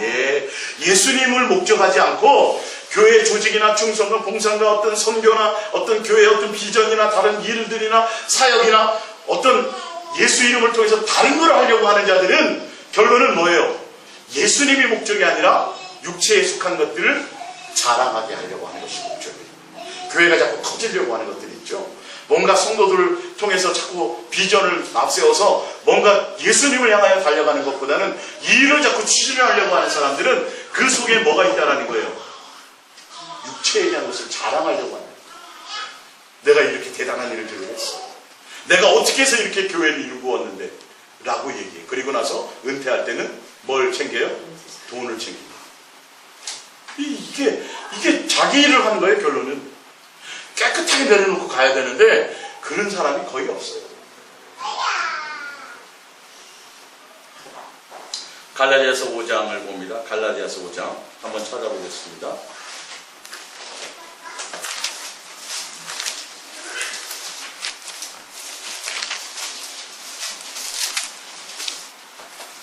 예수님을 목적하지 않고 교회 조직이나 충성과 봉사가 어떤 선교나 어떤 교회의 어떤 비전이나 다른 일들이나 사역이나 어떤 예수 이름을 통해서 다른 걸 하려고 하는 자들은 결론은 뭐예요? 예수님이 목적이 아니라 육체에 속한 것들을 자랑하게 하려고 하는 것이 목적이에요. 교회가 자꾸 커지려고 하는 것들이 있죠. 뭔가 성도들을 통해서 자꾸 비전을 앞세워서 뭔가 예수님을 향하여 달려가는 것보다는 이 일을 자꾸 추진하려고 하는 사람들은 그 속에 뭐가 있다라는 거예요? 육체에 대한 것을 자랑하려고 하는 거예요. 내가 이렇게 대단한 일을 했어. 내가 어떻게 해서 이렇게 교회를 이루었는데 라고 얘기해. 그리고 나서 은퇴할 때는 뭘 챙겨요? 돈을 챙깁니다. 이게 자기 일을 하는 거예요. 결론은 깨끗하게 내려놓고 가야 되는데 그런 사람이 거의 없어요. 갈라디아서 5장을 봅니다. 갈라디아서 5장 한번 찾아보겠습니다.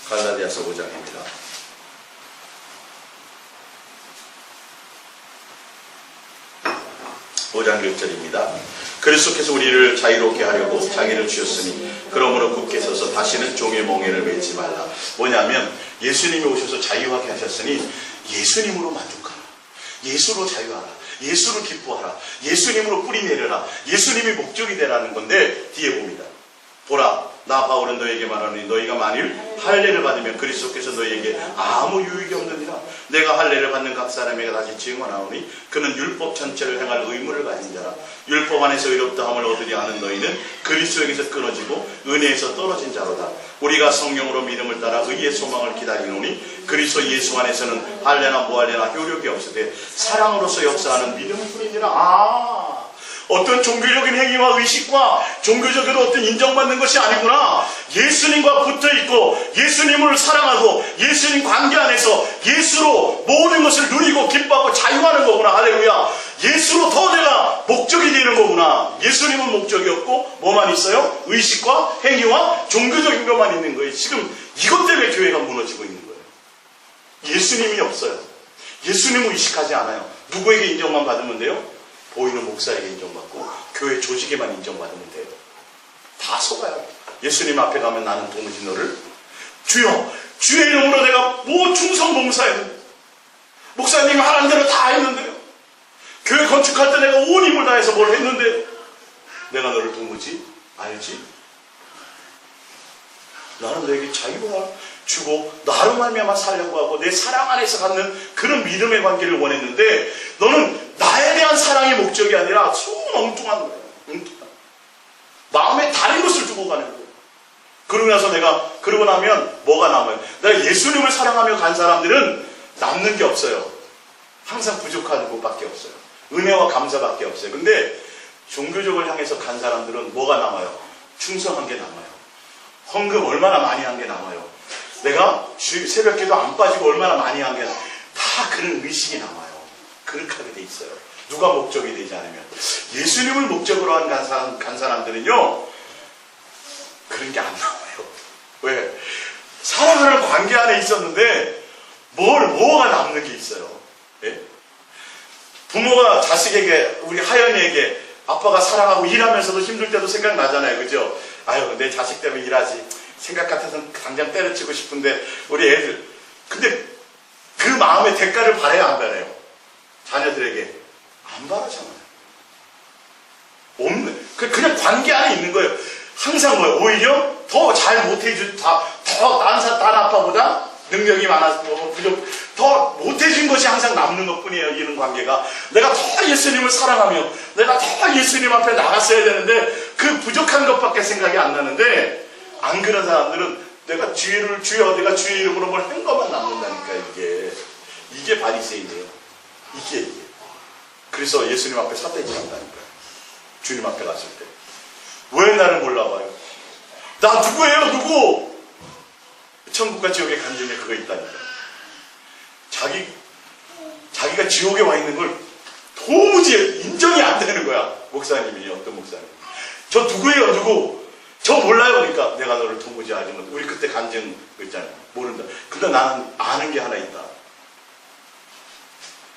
갈라디아서 5장입니다. 5장 6절입니다. 그리스도께서 우리를 자유롭게 하려고 자기를 주셨으니 그러므로 굳게 서서 다시는 종의 멍에를 매지 말라. 뭐냐면 예수님이 오셔서 자유하게 하셨으니 예수님으로 만족하라. 예수로 자유하라. 예수로 기뻐하라. 예수님으로 뿌리 내려라. 예수님이 목적이 되라는 건데 뒤에 봅니다. 보라, 나 바울은 너에게 말하노니 너희가 만일 할례를 받으면 그리스도께서 너희에게 아무 유익이 없느니라. 내가 할례를 받는 각 사람에게 다시 증언하오니 그는 율법 전체를 행할 의무를 가진 자라. 율법 안에서 의롭다함을 얻으려 하는 너희는 그리스도에게서 끊어지고 은혜에서 떨어진 자로다. 우리가 성령으로 믿음을 따라 의의 소망을 기다리노니 그리스도 예수 안에서는 할례나 무할례나 효력이 없으되 사랑으로서 역사하는 믿음을 뿐이니라. 어떤 종교적인 행위와 의식과 종교적으로 어떤 인정받는 것이 아니구나. 예수님과 붙어있고 예수님을 사랑하고 예수님 관계 안에서 예수로 모든 것을 누리고 기뻐하고 자유하는 거구나. 할렐루야. 예수로 더 내가 목적이 되는 거구나. 예수님은 목적이 없고 뭐만 있어요? 의식과 행위와 종교적인 것만 있는 거예요. 지금 이것 때문에 교회가 무너지고 있는 거예요. 예수님이 없어요. 예수님을 의식하지 않아요. 누구에게 인정만 받으면 돼요? 보이는 목사에게 인정받고 교회 조직에만 인정받으면 돼요. 다 속아요. 예수님 앞에 가면 나는 도무지 너를 주여, 주의 이름으로 내가 뭐 충성 봉사했는데 목사님 하라는 대로 다 했는데요. 교회 건축할 때 내가 온 힘을 다해서 뭘 했는데 내가 너를 도무지 알지? 나는 너에게 자유와 주고 나로 말미암아 살려고 하고 내 사랑 안에서 갖는 그런 믿음의 관계를 원했는데 너는 나에 대한 사랑의 목적이 아니라 소문 엉뚱한 거예요. 마음에 다른 것을 두고 가는 거예요. 그러고 나면 뭐가 남아요? 내가 예수님을 사랑하며 간 사람들은 남는 게 없어요. 항상 부족한 것밖에 없어요. 은혜와 감사밖에 없어요. 근데 종교적을 향해서 간 사람들은 뭐가 남아요? 충성한 게 남아요. 헌금 얼마나 많이 한 게 남아요. 내가 새벽기도 안 빠지고 얼마나 많이 한 게 다 그런 의식이 남아요. 그렇게 하게 돼 있어요. 누가 목적이 되지 않으면. 예수님을 목적으로 간 사람들은요, 그런 게 안 나와요. 왜? 사랑하는 관계 안에 있었는데 뭐가 남는 게 있어요. 예? 부모가 자식에게, 우리 하연이에게 아빠가 사랑하고 일하면서도 힘들 때도 생각나잖아요. 그죠? 아유, 내 자식 때문에 일하지. 생각 같아서는 당장 때려치고 싶은데 우리 애들. 근데 그 마음의 대가를 바라야 안 바라요? 자녀들에게. 안 바라잖아요. 그냥 관계 안에 있는 거예요. 항상 뭐예요? 오히려 더 잘 못해준, 딴 아빠보다 능력이 많아서 더 못해준 것이 항상 남는 것 뿐이에요. 이런 관계가. 내가 더 예수님을 사랑하며 내가 더 예수님 앞에 나갔어야 되는데 그 부족한 것밖에 생각이 안 나는데, 안 그런 사람들은 내가 내가 주의 이름으로 뭘 한 것만 남는다니까. 이게 바리새인이에요. 이게. 그래서 예수님 앞에 사태지 한다니까요. 주님 앞에 갔을 때. 왜 나를 몰라봐요? 나 누구예요? 누구? 천국과 지옥의 간증에 그거 있다니까. 자기가 지옥에 와 있는 걸 도무지 인정이 안 되는 거야. 목사님이, 어떤 목사님. 저 누구예요? 누구? 저 몰라요. 그러니까 내가 너를 도무지 알지 못. 우리 그때 간증 있잖아요. 모른다. 근데 나는 아는 게 하나 있다.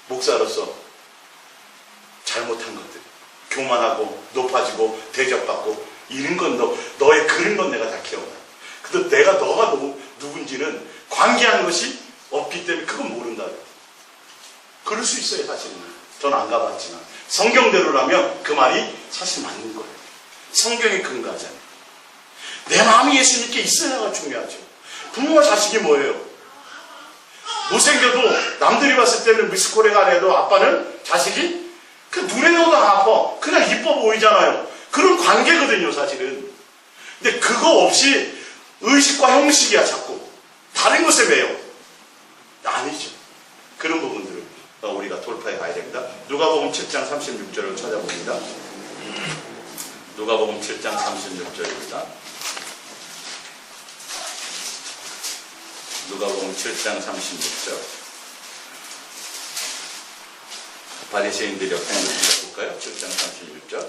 목사로서 잘못한 것들, 교만하고 높아지고 대접받고 이런 건 너의 그런 건 내가 다 기억나. 근데 너가 누군지는 관계하는 것이 없기 때문에 그건 모른다. 그럴 수 있어요. 사실은. 전 안 가봤지만 성경대로라면 그 말이 사실 맞는 거예요. 성경이 근거하잖아요. 내 마음이 예수님께 있어야가 중요하죠. 부모와 자식이 뭐예요? 못생겨도 남들이 봤을 때는 미스코리가 안 해도 아빠는 자식이 그 눈에 넣어도 안 아파. 그냥 이뻐 보이잖아요. 그런 관계거든요, 사실은. 근데 그거 없이 의식과 형식이야, 자꾸. 다른 것에 매여. 아니죠. 그런 부분들을 우리가 돌파해 가야 됩니다. 누가복음 7장 36절을 찾아봅니다. 누가복음 7장 36절입니다. 누가복음 7장 36절. 바리새인들이 어떤 것인지 볼까요? 7장 36절.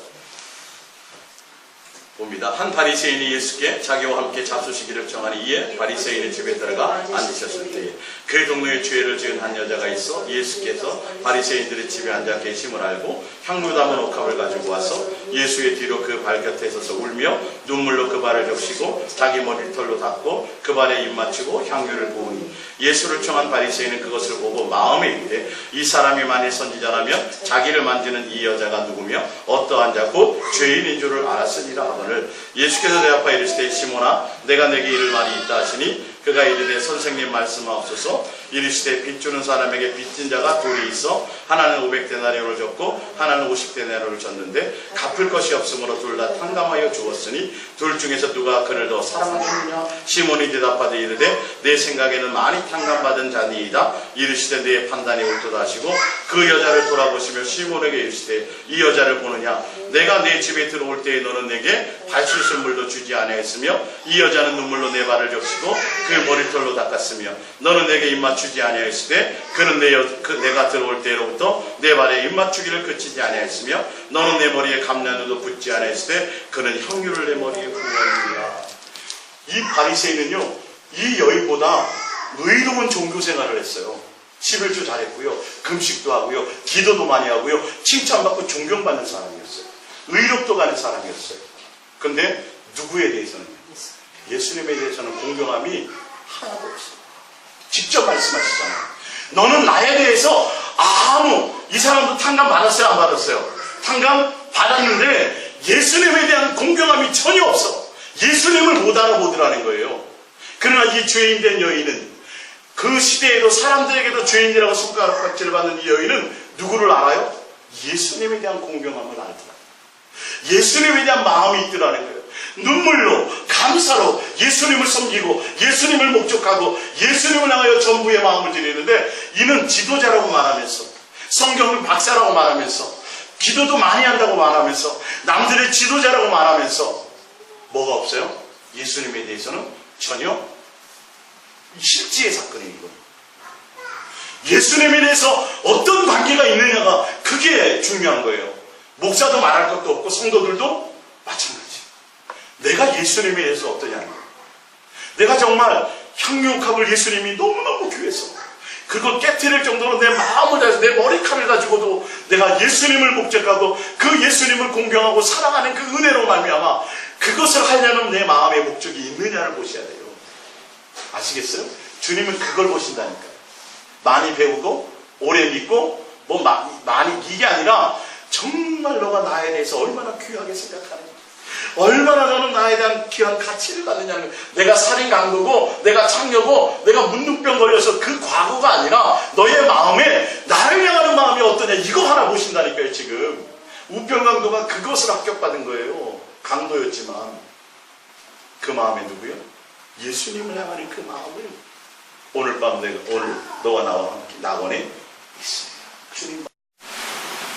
봅니다. 한 바리새인이 예수께 자기와 함께 잡수시기를 청하니 이에 바리새인의 집에 들어가 앉으셨을 때에 그 동네에 죄를 지은 한 여자가 있어 예수께서 바리새인들의 집에 앉아 계심을 알고 향유 담은 옥합을 가지고 와서 예수의 뒤로 그 발 곁에 서서 울며 눈물로 그 발을 적시고 자기 머리털로 닦고 그 발에 입 맞추고 향유를 부으니 예수를 청한 바리새인은 그것을 보고 마음에 이르되 이 사람이 만일 선지자라면 자기를 만지는 이 여자가 누구며 어떠한 자 곧 죄인인 줄을 알았으리라 하거늘 예수께서 대답하여 이르시되 시몬아 내가 내게 이를 말이 있다 하시니 그가 이르되 선생님 말씀하옵소서. 이르시되 빚주는 사람에게 빚진 자가 둘이 있어 하나는 500데나리온을 줬고 하나는 50데나리온을 줬는데 갚을 것이 없으므로 둘 다 탕감하여 주었으니 둘 중에서 누가 그를 더 사랑하느냐. 시몬이 대답하되 이르되 내 생각에는 많이 탕감받은 자니이다. 이르시되 내 판단이 옳도다 하시고 그 여자를 돌아보시며 시몬에게 이르시되 이 여자를 보느냐. 내가 내 집에 들어올 때에 너는 내게 발 씻을 물도 주지 아니하였으며 이 여자는 눈물로 내 발을 적시고 그 머리털로 닦았으며 너는 내게 입맞추지 아니하였으되 그는 내가 들어올 때로부터 내 발에 입맞추기를 그치지 아니하였으며 너는 내 머리에 감난으로 붓지 아니하였으되 그는 향유를 내 머리에 부으니라. 이 바리새인은요 이 여인보다 의로운 종교생활을 했어요. 11조 잘했고요. 금식도 하고요. 기도도 많이 하고요. 칭찬받고 존경받는 사람이었어요. 의롭도 가는 사람이었어요. 그런데 누구에 대해서는 예수님에 대해서는 공경함이 하나도 없어요. 직접 말씀하시잖아요. 너는 나에 대해서 이 사람도 탕감 받았어요? 안 받았어요? 탕감 받았는데 예수님에 대한 공경함이 전혀 없어. 예수님을 못 알아보더라는 거예요. 그러나 이 죄인된 여인은, 그 시대에도 사람들에게도 죄인이라고 손가락질을 받는 이 여인은 누구를 알아요? 예수님에 대한 공경함을 알더라. 예수님에 대한 마음이 있더라는 거예요. 눈물로, 감사로 예수님을 섬기고 예수님을 목적하고 예수님을 향하여 전부의 마음을 드리는데, 이는 지도자라고 말하면서, 성경은 박사라고 말하면서, 기도도 많이 한다고 말하면서, 남들의 지도자라고 말하면서 뭐가 없어요? 예수님에 대해서는 전혀 실지의 사건이에요. 예수님에 대해서 어떤 관계가 있느냐가 그게 중요한 거예요. 목사도 말할 것도 없고 성도들도 마찬가지. 내가 예수님에 대해서 어떠냐는 거예요. 내가 정말 향유옥합을 예수님이 너무너무 귀해서 그걸 깨트릴 정도로 내 마음을 다해서 내 머리칼을 가지고도 내가 예수님을 목적하고 그 예수님을 공경하고 사랑하는 그 은혜로 말미암아 그것을 하려는 내 마음의 목적이 있느냐를 보셔야 돼요. 아시겠어요? 주님은 그걸 보신다니까요. 많이 배우고 오래 믿고 뭐 많이 이게 아니라 정말 너가 나에 대해서 얼마나 귀하게 생각하는지, 얼마나 너는 나에 대한 귀한 가치를 갖느냐는 거예요. 내가 살인 강도고 내가 창녀고 내가 문둥병 걸려서 그 과거가 아니라 너의 마음에 나를 향하는 마음이 어떠냐, 이거 하나 보신다니까요. 지금 우병 강도가 그것을 합격받은 거예요. 강도였지만 그 마음에 누구요? 예수님을 향하는 그 마음을 오늘 밤 오늘 너와 나와 함께 낙원에 있습니다.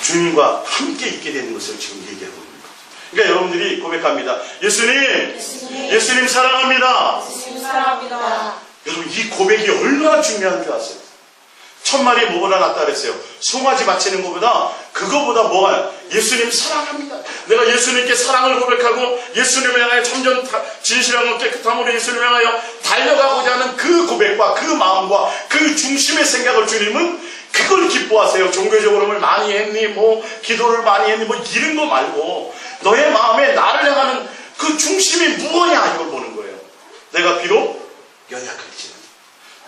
주님과 함께 있게 되는 것을 지금 얘기하고 있는 거죠. 그러니까 여러분들이 고백합니다. 예수님 사랑합니다. 예수님 사랑합니다. 여러분, 이 고백이 얼마나 중요한 줄 아세요? 천마리 뭐보다 낫다 그랬어요. 송아지 바치는 것보다 그거보다 뭐가, 예수님 사랑합니다. 내가 예수님께 사랑을 고백하고 예수님을 향하여 참전 진실함과 깨끗함으로 예수님을 향하여 달려가고자 하는 그 고백과 그 마음과 그 중심의 생각을 주님은 그걸 기뻐하세요. 종교적으로 뭘 많이 했니, 뭐 기도를 많이 했니, 뭐 이런 거 말고 너의 마음에 나를 향하는 그 중심이 무엇이냐, 이걸 보는 거예요. 내가 비록 연약할지라도,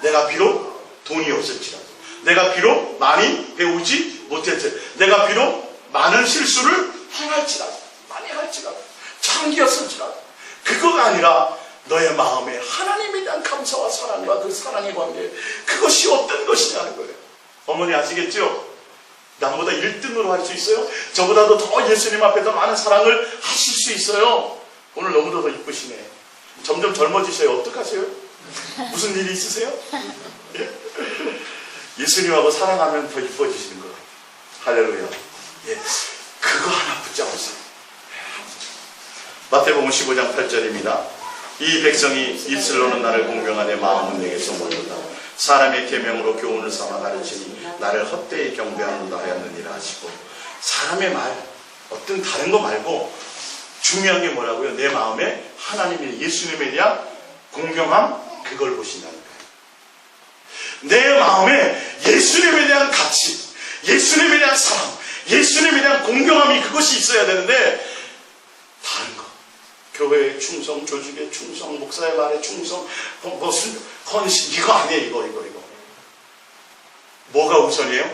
내가 비록 돈이 없을지라도, 내가 비록 많이 배우지 못했지라도, 내가 비록 많은 실수를 행할지라도, 많이 할지라도, 창기였을지라도, 그거가 아니라 너의 마음에 하나님에 대한 감사와 사랑과 그 사랑의 관계, 그것이 어떤 것이냐는 거예요. 어머니 아시겠죠? 남보다 1등으로 할 수 있어요? 저보다도 더 예수님 앞에서 많은 사랑을 하실 수 있어요. 오늘 너무도 더 이쁘시네. 점점 젊어지셔요. 어떡하세요? 무슨 일이 있으세요? 예? 예수님하고 사랑하면 더 이뻐지시는 거예요. 할렐루야. 예. 그거 하나 붙잡으세요. 마태복음 15장 8절입니다. 이 백성이 입술로는 나를 공경하되 마음은 내게서 멀도다. 사람의 계명으로 교훈을 삼아 가르치니 나를 헛되이 경배하는다 하였느니라 하시고, 사람의 말, 어떤 다른 거 말고 중요한 게 뭐라고요? 내 마음에 하나님의 예수님에 대한 공경함, 그걸 보신다는 거예요. 내 마음에 예수님에 대한 가치, 예수님에 대한 사랑, 예수님에 대한 공경함이 그것이 있어야 되는데, 다른 거, 교회에 충성, 조직에 충성, 목사의 말에 충성, 무슨 헌신, 이거 아니에요. 이거. 뭐가 우선이에요?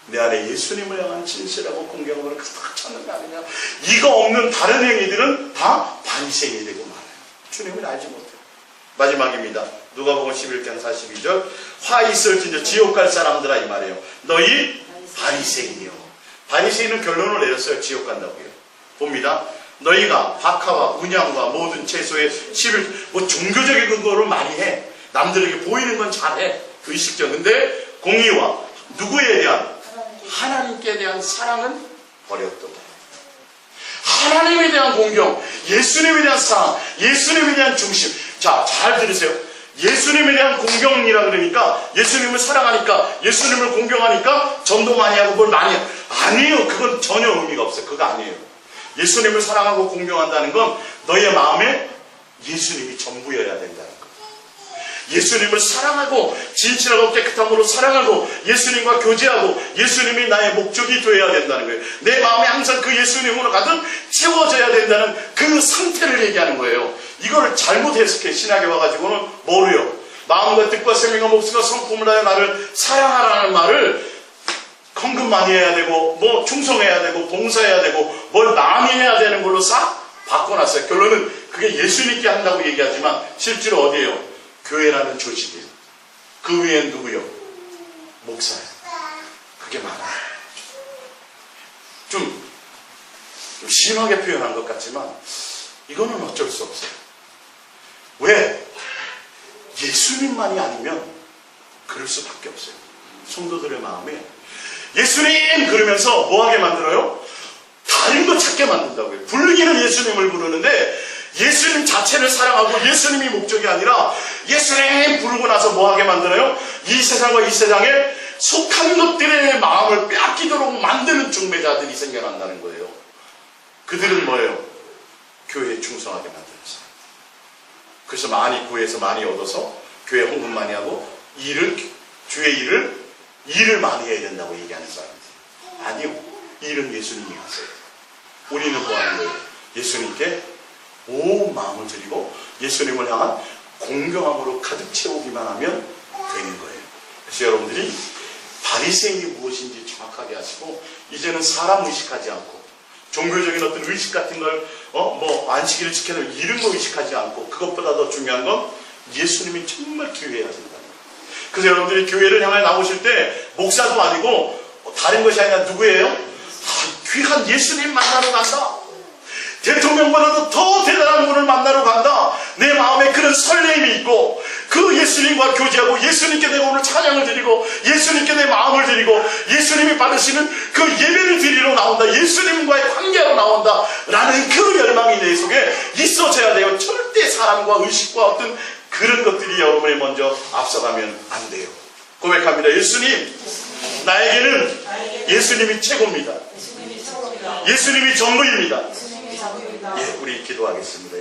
내 안에 예수님을 향한 진실하고 공경으로 가득 찼는 거 아니냐. 이거 없는 다른 행위들은 다 바리새인이 되고 말아요. 주님을 알지 못해요. 마지막입니다. 누가복음 11장 42절. 화 있을진저 지옥 갈 사람들아, 이 말이에요. 너희 바리새인이요. 바리새인은 결론을 내렸어요. 지옥 간다고요. 봅니다. 너희가 박하와 문양과 모든 채소의 11, 뭐 종교적인 근거를 많이 해. 남들에게 보이는 건 잘해. 의식적. 근데 공의와 누구에 대한? 하나님께 대한 사랑은 버렸도다. 하나님에 대한 공경, 예수님에 대한 사랑, 예수님에 대한 중심. 자, 잘 들으세요. 예수님에 대한 공경이라 그러니까, 예수님을 사랑하니까, 예수님을 공경하니까 전도 많이 하고 뭘 많이 해요. 아니에요. 그건 전혀 의미가 없어요. 그거 아니에요. 예수님을 사랑하고 공경한다는 건 너의 마음에 예수님이 전부여야 된다는 거예요. 예수님을 사랑하고 진실하고 깨끗함으로 사랑하고 예수님과 교제하고 예수님이 나의 목적이 되어야 된다는 거예요. 내 마음에 항상 그 예수님으로 가득 채워져야 된다는 그 상태를 얘기하는 거예요. 이거를 잘못 해석해. 신학에 와가지고는 뭐래요? 마음과 뜻과 생명과 목숨과 성품을 하여 나를 사랑하라는 말을 헌금 많이 해야 되고, 뭐 충성해야 되고, 봉사해야 되고, 뭘 많이 해야 되는 걸로 싹 바꿔놨어요. 결론은 그게 예수님께 한다고 얘기하지만 실제로 어디예요? 교회라는 조직이에요. 그 위엔 누구요? 목사예요. 그게 많아요. 좀 심하게 표현한 것 같지만 이거는 어쩔 수 없어요. 왜? 예수님만이 아니면 그럴 수밖에 없어요. 성도들의 마음에 예수님 그러면서 뭐하게 만들어요? 다른 거 찾게 만든다고요. 부르기는 예수님을 부르는데 예수님 자체를 사랑하고 예수님이 목적이 아니라 예수님 부르고 나서 뭐하게 만들어요? 이 세상과 이 세상에 속한 것들의 마음을 빼앗기도록 만드는 중매자들이 생겨난다는 거예요. 그들은 뭐예요? 교회에 충성하게 만드는 사람. 그래서 많이 구해서 많이 얻어서 교회 헌금 많이 하고 주의 일을 많이 해야 된다고 얘기하는 사람들. 아니요. 일은 예수님이 하세요. 우리는 뭐 하는 거예요? 예수님께 온 마음을 드리고 예수님을 향한 공경함으로 가득 채우기만 하면 되는 거예요. 그래서 여러분들이 바리새인이 무엇인지 정확하게 하시고 이제는 사람 의식하지 않고 종교적인 어떤 의식 같은 걸 안식일을 지켜야 이런 거 의식하지 않고 그것보다 더 중요한 건 예수님이 정말 기회해야 된다. 그래서 여러분들이 교회를 향해 나오실 때 목사도 아니고 다른 것이 아니라 누구예요? 귀한 예수님 만나러 간다. 대통령보다도 더 대단한 분을 만나러 간다. 내 마음에 그런 설렘이 있고 그 예수님과 교제하고 예수님께 내가 오늘 찬양을 드리고 예수님께 내 마음을 드리고 예수님이 받으시는 그 예배를 드리러 나온다. 예수님과의 관계로 나온다. 라는 그 열망이 내 속에 있어져야 돼요. 절대 사람과 의식과 어떤 그런 것들이 여러분이 먼저 앞서가면 안 돼요. 고백합니다. 예수님, 나에게는 예수님이 최고입니다. 예수님이 전부입니다. 예, 우리 기도하겠습니다.